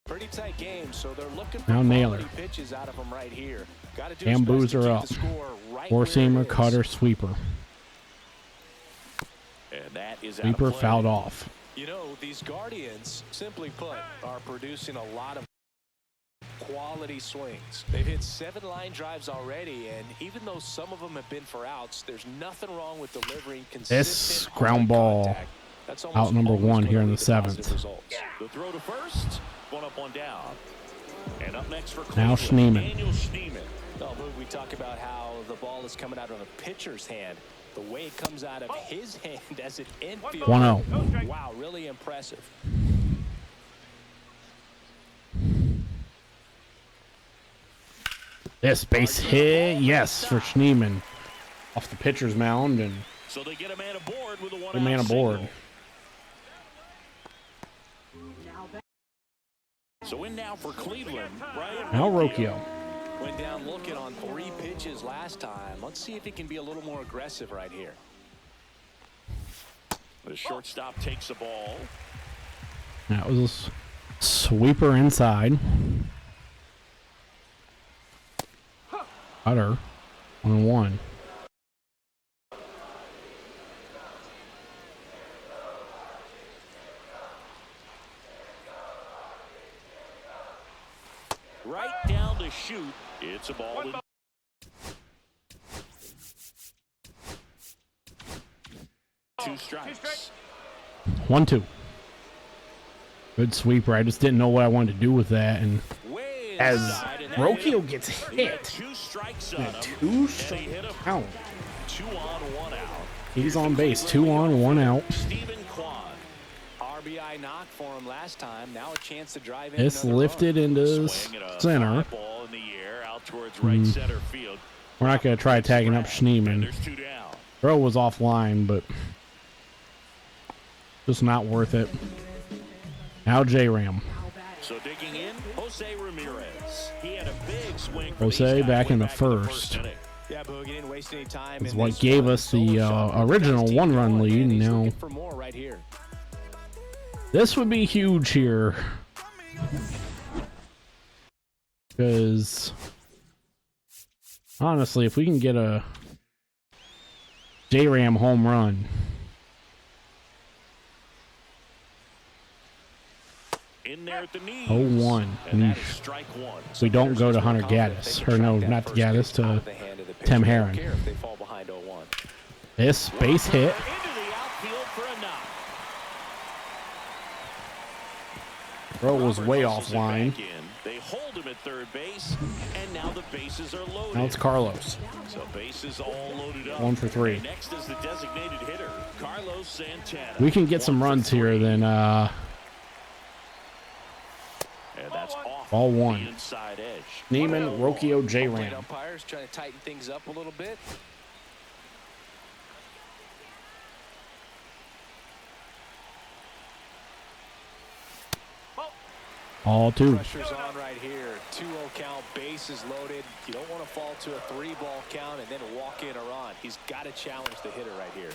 Pretty tight game, so they're looking for Now Naylor. quality pitches out of him right here. Got to do Cam his best to Boozer keep up. the score right Four where it seamer, is. cutter, sweeper. And that is out Sweeper of play. fouled off. You know, these Guardians, simply put, are producing a lot of quality swings. They've hit 7 line drives already, and even though some of them have been for outs, there's nothing wrong with delivering consistent ground hard ball contact. That's out almost number always 1 gonna here in the lead to positive 7th. results. The throw to first. One up, one down. And up next for Now Cleveland, Schneemann. Daniel Schneemann. Well, we talk about how the ball is coming out of a pitcher's hand. The way it comes out of his hand as an infielder. 1-0. No strikes. Wow, really impressive. This base hit, yes, for Schneemann. Off the pitcher's mound, and So they get a man aboard with a 1-out a man aboard. single. So in now for Cleveland, Brian Now Rocchio. Went down looking on 3 pitches last time. Let's see if he can be a little more aggressive right here. The shortstop takes the ball. That was a sweeper inside. Cutter. 1-1. Right down to shoot. It's a ball. In. Two strikes. 1-2. Good sweeper. I just didn't know what I wanted to do with that, and Way as inside, and that Rocchio hit. gets He got hit, 2 strikes on him. 2 and he strike hit him. count. 2 on, 1 out. He's on base. 2 on, 1 out. Stephen Kwan. RBI knock for him last time. Now a chance to drive in. This another lifted run. into Swing and a center. fly ball in the air out towards right center field. We're not going to try tagging up And Schneemann. there's 2 down. Throw was offline, but just not worth it. Now J-Ram. So digging in, Jose Ramirez. He had a big swing. for Jose these guys back way in the back first. inning. Yeah, Boog, he didn't waste any time. It's in what this gave one. us the, Solo shot. original Got his team one-run going, lead, and he's now- looking for more right here. This would be huge here. Because, honestly, if we can get a J-Ram home run, In there at the knees. 0-1. And that is Eesh. strike 1. We don't go to Hitters Hunter just more confident Gaddis. they can Or no, track that not to first Gaddis, pitch out to of the hand of the pitcher. Tim They don't Herron. care if they fall behind 0-1. this base hit. Into the outfield for a knock. Throw was way Hustles it offline. back in. They hold him at third base, and now the bases are loaded. Now it's Carlos. So bases all loaded up. 1 for 3. And next is the designated hitter, Carlos Santana. We can get some 1 for runs here, 3. then And that's off Ball the 1. inside edge. Neiman, Rocchio, Plate J-Ram. umpires trying to tighten things up a little bit. All 2. Pressure's on right here. 2-0 count, bases loaded. You don't want to fall to a 3-ball count and then walk in or on. He's got to challenge the hitter right here.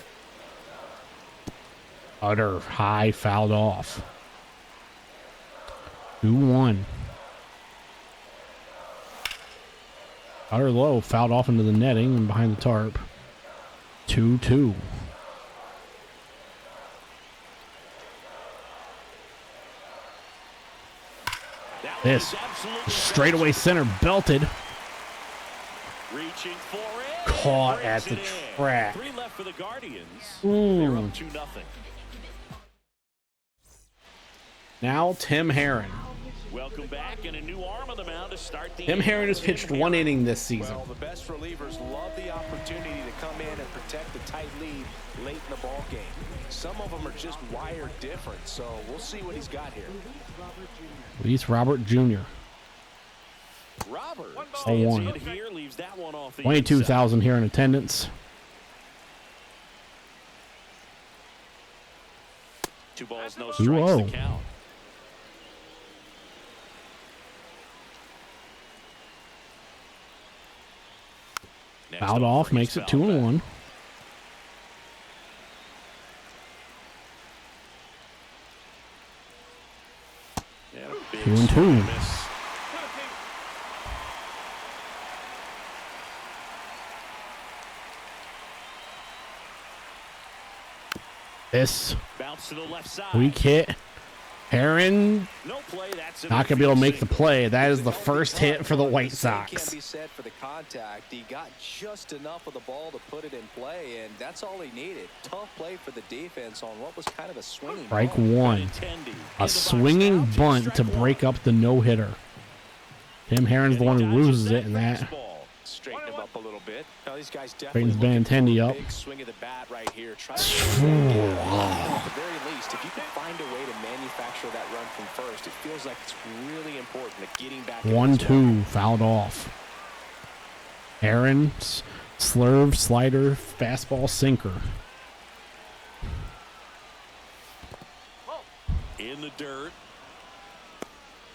Utter high fouled off. 2-1. Utter low fouled off into the netting and behind the tarp. 2-2. That one This is absolutely straightaway center belted. reaching for it. Caught Brings at the it in. track. 3 left for the Guardians. Ooh. They're up 2-0. Now Tim Herron. Welcome back, and a new arm on the mound to start the Tim Herron has pitched 1 inning this season. Well, the best relievers love the opportunity to come in and protect the tight lead late in the ball game. Some of them are just wired different, so we'll see what he's got here. Luis Robert Jr. Robert Oh, stands one. in here, leaves that one off the 22,000 here in attendance. inside. 2 balls, no 2-0. strikes to count. Next Fouled over, off, he's makes it fouled back. 2-1. Yeah, a big 2-2. swing and miss. This Bounce to the left side. weak hit. Herron No play, that's an not going to be able to make the infield play. That is the first hit for the White The same Sox. Can't be said for the contact. He got just enough of the ball to put it in play, and that's all he needed. Tough play for the defense on what was kind of a swinging Strike ball. one. Benintendi. In the A box swinging now, bunt to strike one. break up the no-hitter. Tim Herron's the one who loses it in that. Fastball. Straighten him up a little bit. Now these guys Straightens definitely looking for Benintendi a up. big swing of the bat right here. Try to at the very least, if you can find a way to manufacture that run from first, it feels like it's really important to getting back. in this ball. 1-2, fouled off. Herron, slurve, slider, fastball, sinker. In the dirt.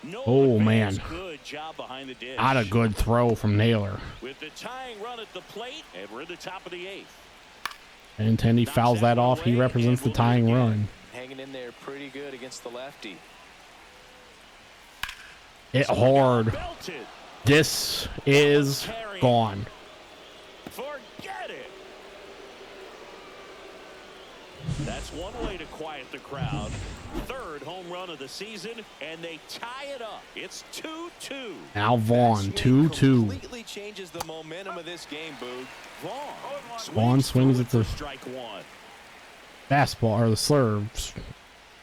No Oh, advance. man. Good job behind the dish. Not a good throw from Naylor. With the tying run at the plate, and we're at the top of the 8th. Benintendi fouls that off. He represents the tying run. Hanging in there pretty good against the lefty. Hit hard. Belted. This is gone. Forget it. That's one way to quiet the crowd. 3rd home run of the season, and they tie it up. It's 2-2. Now Vaughn, That swing 2-2. completely changes the momentum of this game, Boog. Vaughn swings through at the it for strike one. fastball, or the slurve.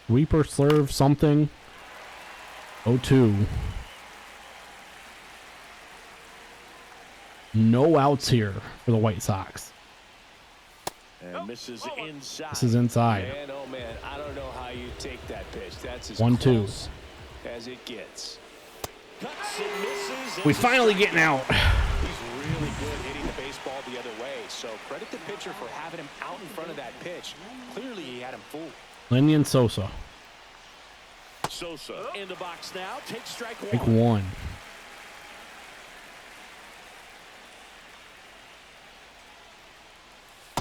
Sweeper, slurve, something. 0-2. No outs here for the White Sox. And misses inside. This is inside. Man, oh man, I don't know how you take that pitch. That's as 1-2. close as it gets. Cuts and misses. We finally getting out. He's really good hitting the baseball the other way. So credit the pitcher for having him out in front of that pitch. Clearly he had him fooled. Linian Sosa. Sosa in the box now. Takes strike Take one. one.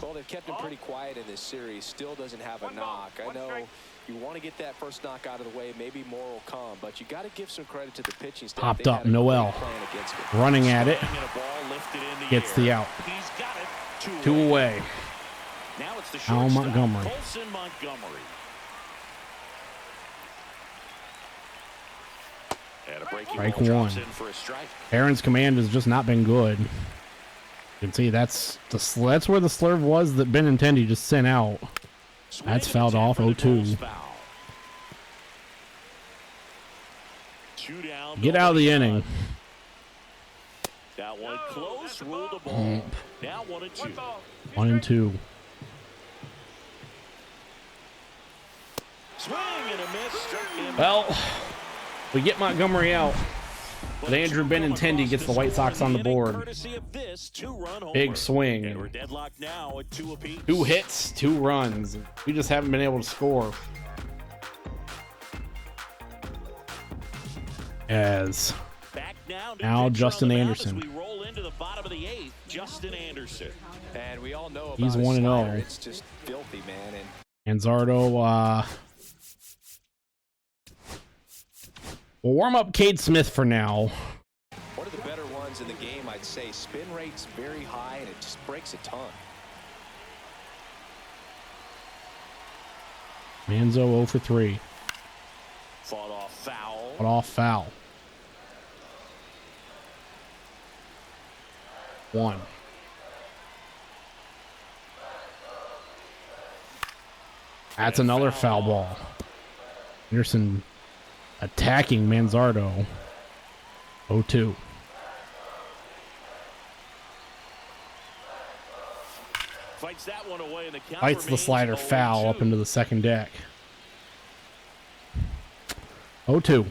Well, they've kept him pretty quiet in this series. Still doesn't have a knock. I know you want to get that first knock out of the way. Maybe more will come, but you got to give some credit to the pitching staff. Popped They up, had a Noel. great plan against him. Running at it. Swing and a ball lifted in the Gets air. the out. He's got it. 2 away. Now it's the Al shortstop, Montgomery. Colson Montgomery. And a breaking Strike ball drops one. in for a strike. Aaron's command has just not been good. You can see that's where the slurve was that Benintendi just sent out. Swing That's and fouled a tap off, for the 0-2. Bulls foul. 2 down. Get out of the inning. That one close, ruled the ball. Now 1-2. 1-2. Swing and a miss. Struck him. Well, we get Montgomery out, but Andrew Benintendi gets the White Sox on the board. Courtesy of this 2-run homer. Big And swing. we're deadlocked now at 2 apiece. 2 hits, 2 runs. We just haven't been able to score. As Back now, Now Justin Anderson. As we roll into the bottom of the 8th, Justin Anderson. And we all know about He's his 1-0. slider. It's just filthy, man. And Anzardo, we'll warm up Cade Smith for now. one of the better ones in the game, I'd say. Spin rate's very high, and it just breaks a ton. Manzo 0 for 3. Fought off foul. But off foul. 1. That's another foul ball. Anderson attacking Manzardo. 0-2. Fights that one away, and the count Fights the remains slider foul 0-2. up into the second deck. 0-2.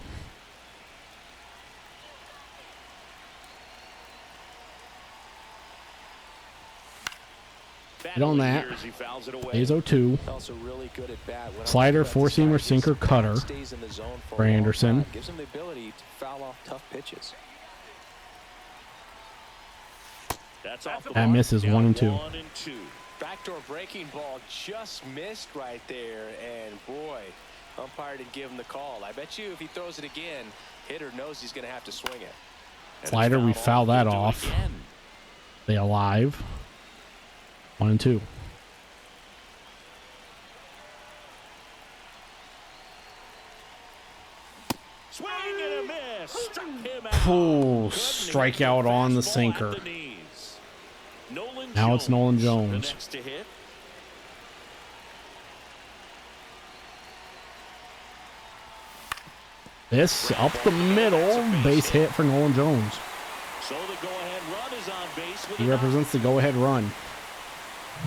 Get on that. He fouls it away. Plays 0-2. Also really good at bat. When Slider, on the four-seamer, side, sinker, cutter stays in the zone for for a long Anderson. time. Gives him the ability to foul off tough pitches. That's off the That mark. misses Down 1-2. 1-2. Backdoor breaking ball just missed right there, and boy, umpire didn't give him the call. I bet you if he throws it again, hitter knows he's going to have to swing it. And Slider, we it's foul that He'll do it off. again. They alive. 1-2. Swing and a miss. Struck him out. Oh, Couldn't strikeout hit the on the fastball sinker. at the knees. Nolan Now it's Nolan the Jones. next to hit. This up the middle. Base hit for Nolan Jones. So the go-ahead run is on base with He an represents the go-ahead run.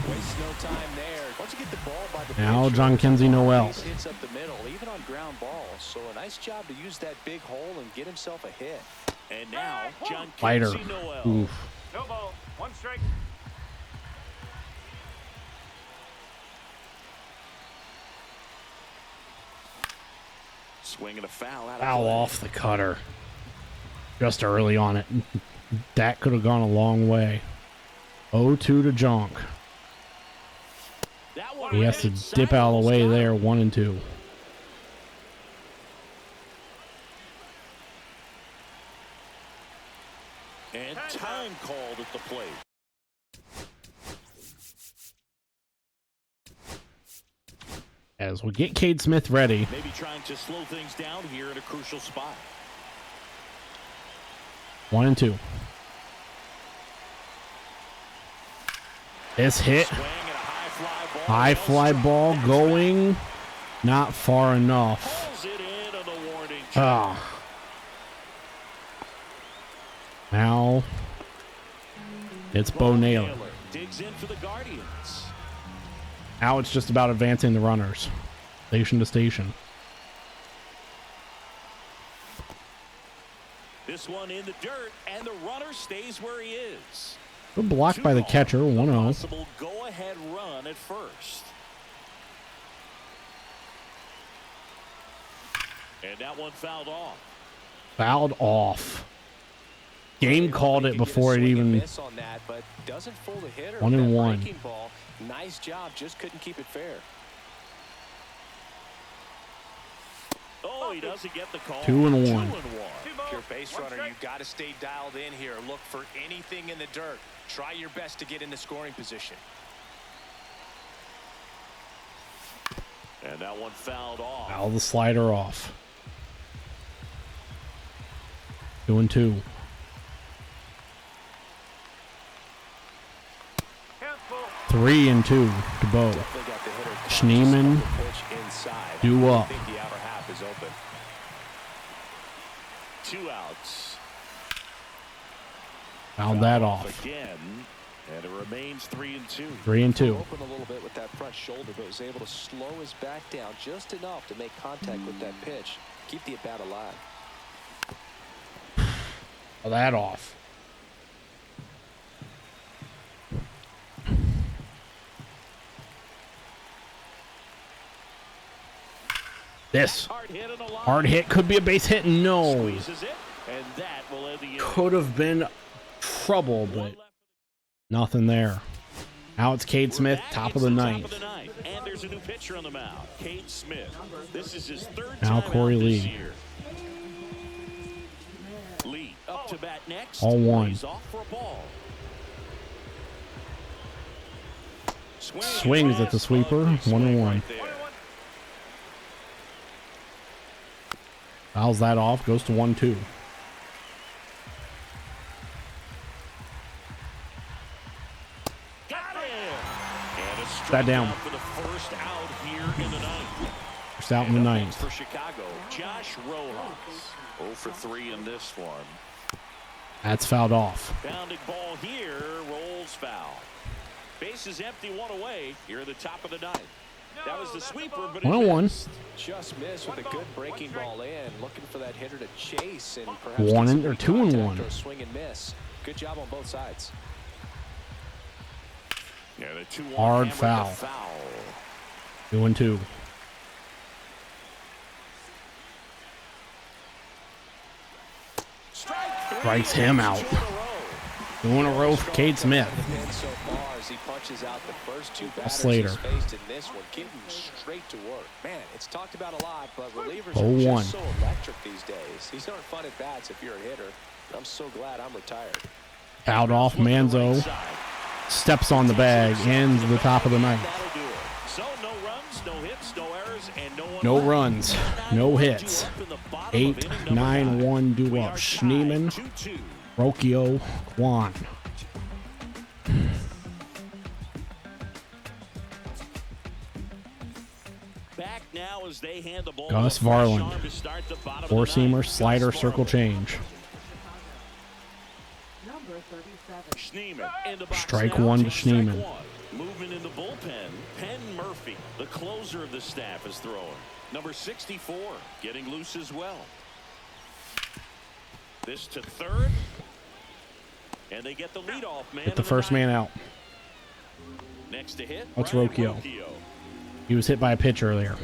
Waste no time there. Once you get the ball by the Now pitcher, John Kenzie Noel. base hits up the middle, even on ground balls. So a nice job to use that big hole and get himself a hit. And now John Fighter. Kenzie Noel. Oof. No ball. 1 strike. Swinging a foul out of Foul play. off the cutter. Just early on it. That could have gone a long way. 0-2 to Jonk. That one He has to inside dip out of the way almost got there. him. 1-2. And time called at the plate. As we get Cade Smith ready. Maybe trying to slow things down here in a crucial spot. 1-2. This hit. Swing and a high fly ball. High fly ball going. Not far enough. Pulls it in on the warning track. Ah. Now it's Bo Naylor. Digs in for the Guardians. Now it's just about advancing the runners. Station to station. This one in the dirt, and the runner stays where he is. Good block by the catcher. 1-0. Possible go-ahead run at first. And that one fouled off. Fouled off. Game called it He could get a before it swing and even. miss on that, but doesn't fool the hitter. 1-1. That breaking ball, nice job, just couldn't keep it fair. Oh, he doesn't get the call. 2-1. 2-1. If you're a base 1 runner, strike. you've got to stay dialed in here. Look for anything in the dirt. Try your best to get into scoring position. And that one fouled off. Foul the slider off. 2-2. Count full. 3-2 to Bo. Definitely got the hitter caught. Schneemann, Just let the pitch inside. due I up. think the outer half is open. 2 outs. Fouled that off. Again, and it remains 3-2. 3-2. Open a little bit with that front shoulder, but was able to slow his back down just enough to make contact with that pitch. Keep the at-bat alive. Foul that off. This Hard hit on the line. hard hit could be a base hit. No. Squeezes it, and that will end the inning. Could have been trouble, One but left. nothing there. Now it's Cade Smith, Back, top it's of the Top ninth. of the ninth. And there's a new pitcher on the mound, Cade Smith. This is his third Now time Corey out this Lee. year. Lee up to bat next. All one. He's off for a ball. Swings at the sweeper, 1-1. Right there. 1-1. Fouls that off, goes to 1-2. That down. For the first out here in the ninth. First out in the And up ninth. next for Chicago, Josh Rojas. 0 for 3 in this one. That's fouled off. Bounding ball here, rolls foul. Base is empty, one away here at the top of the ninth. That was the sweeper, but it 1-1. missed. Just missed with a good breaking ball in, looking for that hitter to chase and perhaps One get and- some or 2-1. contact or a swing and miss. Good job on both sides. Yeah, the 2-1 Hard hammered the foul. 2-2. Strikes him out. 2 in a row for Cade Smith. So far as he punches out the first two batters Slater. he's faced in this one, getting straight to work. Man, it's talked about a lot, but relievers 0-1. are just so electric these days. These aren't fun at bats if you're a hitter. I'm so glad I'm retired. Fouled off. Manzo steps on the bag. Ends the top of the ninth. That'll do it. So no runs, no hits, no errors, and no one No left. runs. No hits. 8-9-1 due up. Schneeman, 2-2. Rocchio, Juan. Back now as they hand the ball Gus to fresh Varland. arm to start the bottom of the Four-seamer, ninth. slider, Gus circle Varland. change. Schneeman in the box Strike now, one to takes strike Schneeman. one. Movement in the bullpen. Penn Murphy, the closer of the staff, is throwing. Number 64, getting loose as well. This to third. And they get the leadoff man. Get the of first ninth. man out. Next to hit. That's Ryan Rocchio. Rocchio. He was hit by a pitch earlier.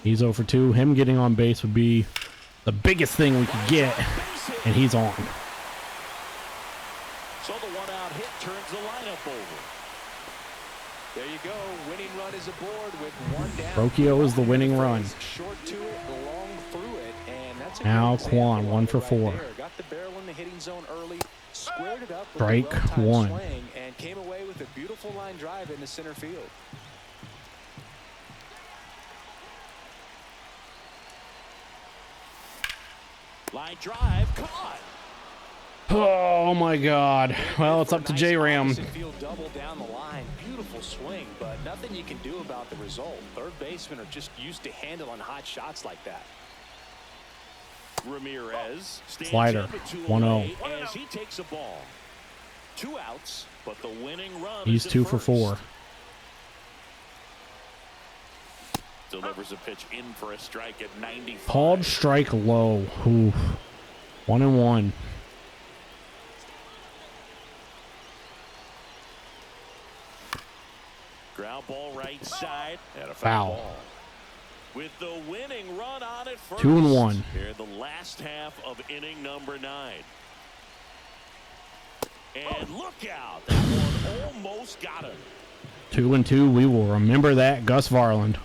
He's 0 for 2. Him getting on base would be the biggest thing we could get, and he's on. So the one-out hit turns the lineup over. There you go. Winning run is aboard with one down. Rocchio is the winning run. Short to it, long through it, and that's a Now good example Quan, of 1 it for right 4. there. Got the barrel in the hitting zone early, squared it up with Strike a well-timed one. swing, and came away with a beautiful line drive into center field. Line drive, caught. Oh my God. Well, it's up to J-Ram. Opposite field double down the line. Beautiful swing, but nothing you can do about the result. Third basemen are just used to handling hot shots like that. Ramirez stands Slider, up at 2 1-0. away as he takes a ball. 2 outs, but the winning run He's is at 2 for first. 4. Delivers a pitch in for a strike at 95. Called strike low. Ooh. 1-1. Ground ball right side and a Foul. foul ball. With the winning run on it first. 2-1. Here in the last half of inning number 9. And look out. That one almost got him. 2-2. We will remember that. Gus Varland.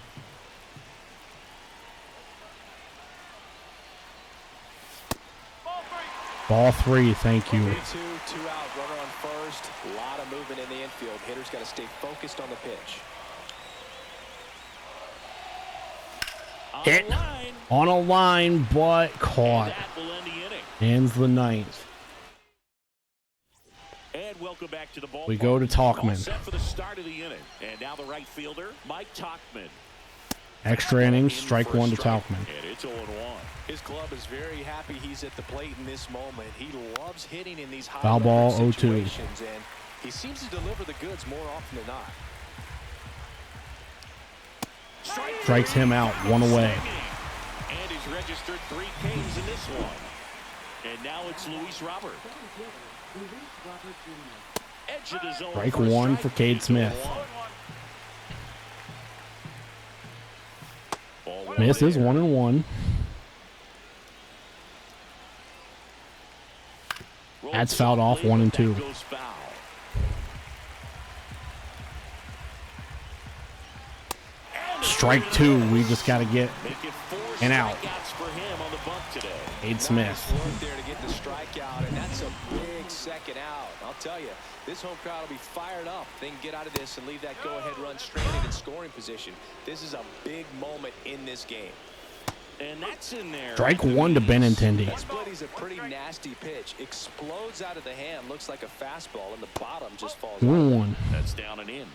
Ball 3. Thank you. 3-2, 2 out, runner on first. A lot of movement in the infield. Hitters got to stay focused on the pitch. On Hit. the line. On a line, but And caught. that will end the inning. Ends the ninth. And welcome back to the ballpark. We go to All Talkman. set for the start of the inning. And now the right fielder, Mike Talkman. Extra innings, In strike for a 1 to strike. Talkman. And it's 0-1. His club is very happy he's at the plate in this moment. He loves hitting in these high Foul ball, leverage 0-2. situations, and he seems to deliver the goods more often than not. Strikes him out. 1 away. And he's registered 3 Ks in this one. And now it's Luis Robert. Edge of the zone Strike for a 1 strike. for Cade It's Smith. 0-1. Ball Misses. one. 1-1. That's fouled off, 1 and 2. That goes foul. Strike 2. We just got to get Make it 4 And out. strikeouts for him on the bunt today. Cade Smith. Nice work there to get the strikeout, and that's a big second out. I'll tell you, this home crowd will be fired up. They can get out of this and leave that go-ahead run stranded in scoring position. This is a big moment in this game. And that's in there. Strike 1 to Benintendi. That split is a pretty nasty pitch. Explodes out of the hand. Looks like a fastball, and the bottom just falls out. 1-1. That's down and in.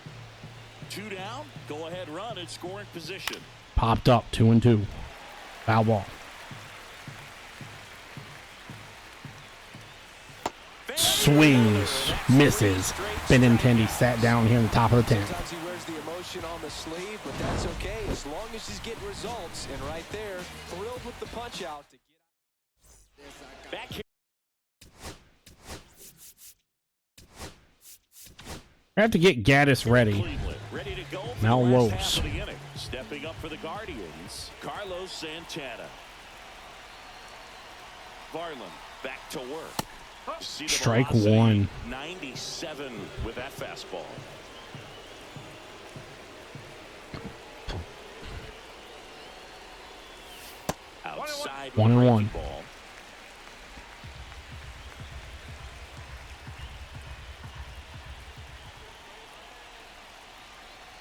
Two down. Go ahead run in scoring position. Popped up 2-2. Foul ball. Swings, misses. Benintendi sat down here in the top of the 10th. Sometimes he wears the emotion on the sleeve, but that's okay as long as he's getting results. And right there, thrilled with the punch out to get Back here. I have to get Gaddis ready. Cleveland, ready to go for Now the last Los. half of the inning. Stepping up for the Guardians, Carlos Santana. Varland back to work. See the Strike velocity, one. 97 with that fastball. Outside 1-1. ball.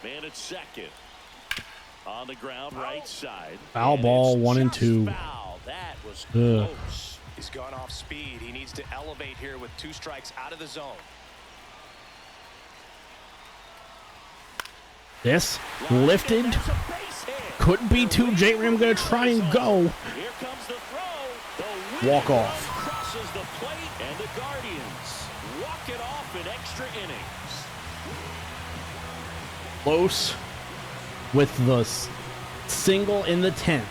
Man at second. On the ground, right side. Foul And ball, it's 1 and just 2. Foul. That was Ugh. close. He's gone off speed. He needs to elevate here with 2 strikes out of the zone. This lifted. That's a base hit. Could be 2. J-Ram gonna try and go. Here comes the throw. The Walk winning off. run crosses the plate, and the Guardians walk it off in extra innings. Close with the single in the 10th.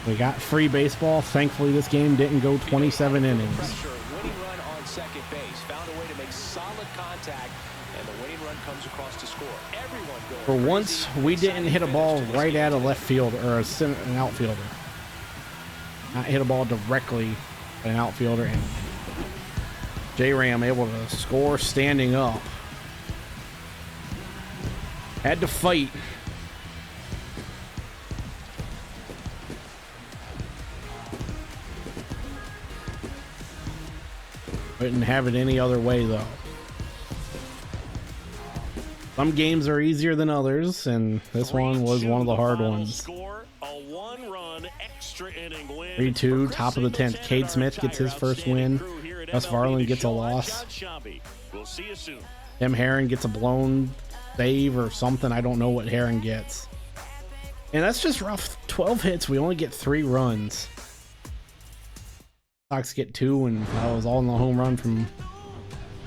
We got free baseball. Thankfully, this game didn't go 27 innings. Pressure, winning run on second base. Found a way to make solid contact, and the winning run comes across to score. Everyone goes For once, we didn't hit a ball right at a left field or an outfielder. Not hit a ball directly at an outfielder, and J-Ram able to score standing up. Had to fight. Couldn't have it any other way, though. Some games are easier than others, and this one was one of the hard ones. Score, a 1-run extra inning win. 3-2, For top of the Chris 10th. Singleton Cade and Smith our gets his entire first win. outstanding crew here at Gus MLB Varland The gets a Show. I'm loss. John Shambi. We'll see you soon. Tim Herron gets a blown save or something. I don't know what Herron gets. And that's just rough. 12 hits. We only get 3 runs. Sox get 2, and that was all in the home run from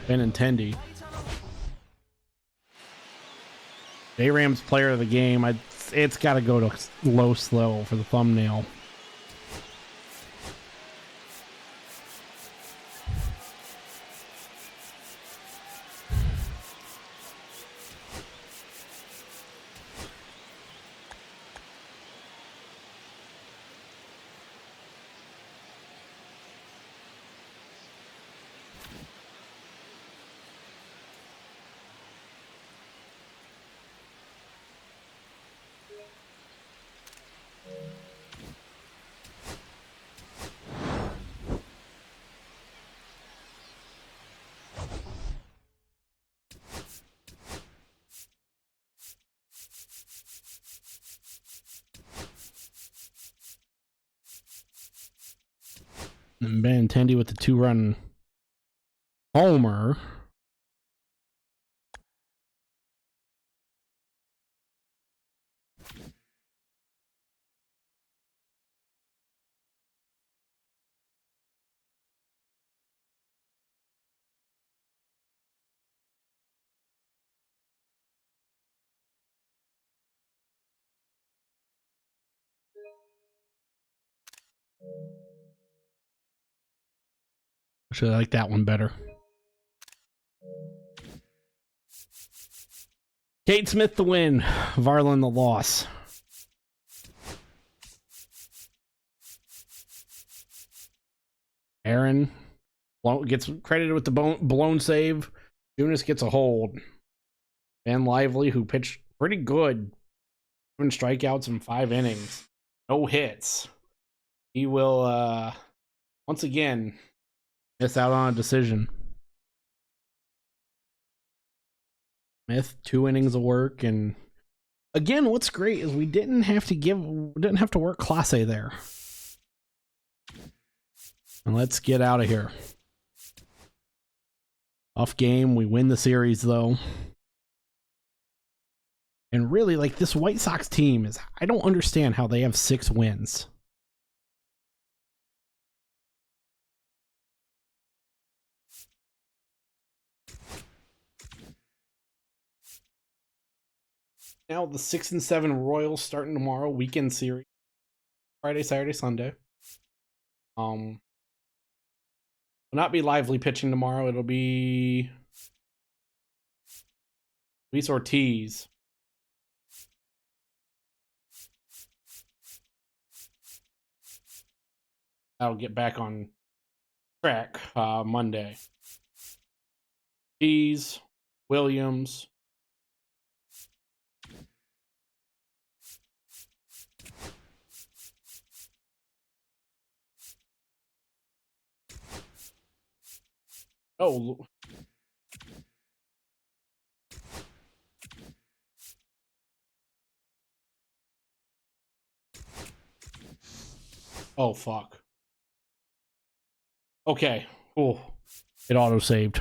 Benintendi. J-Ram's player of the game. It's got to go to low slow for the thumbnail. And Benintendi with the 2-run homer. Actually, I like that one better. Cade Smith the win. Varland the loss. Aaron gets credited with the blown save. Junis gets a hold. Van Lively, who pitched pretty good. 7 strikeouts in 5 innings. No hits. He will, once again, miss out on a decision. Smith, 2 innings of work, and again, what's great is we didn't have to work Clase there. And let's get out of here. Tough game. We win the series though. And really, like, this White Sox team is, I don't understand how they have 6 wins. Now the 6 and 7 Royals starting tomorrow, weekend series. Friday, Saturday, Sunday. Will not be Lively pitching tomorrow. It'll be Luis Ortiz. I'll get back on track Monday. Ortiz, Williams. Oh. Oh, fuck. Okay. Oh, it auto-saved.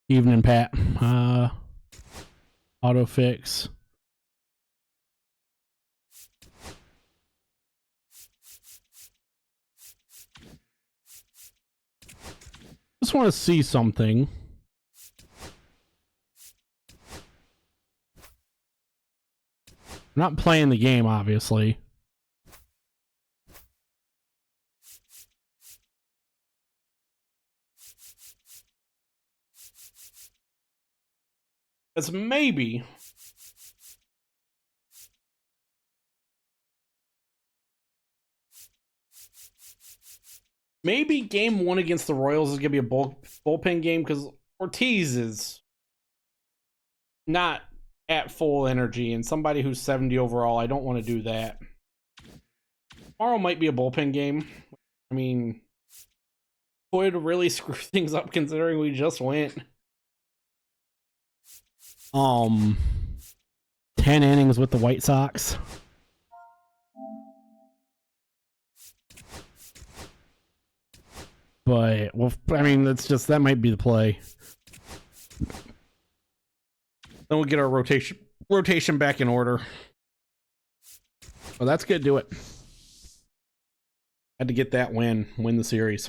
Evening, Pat. Auto fix. Just want to see something. I'm not playing the game, obviously. It's maybe game 1 against the Royals is gonna be a bullpen game because Ortiz is not at full energy, and somebody who's 70 overall, I don't want to do that. Tomorrow might be a bullpen game. I mean, could really screw things up considering we just went 10 innings with the White Sox. But, well, I mean, that might be the play. Then we'll get our rotation back in order. Well, that's good. Do it. Had to get that win the series.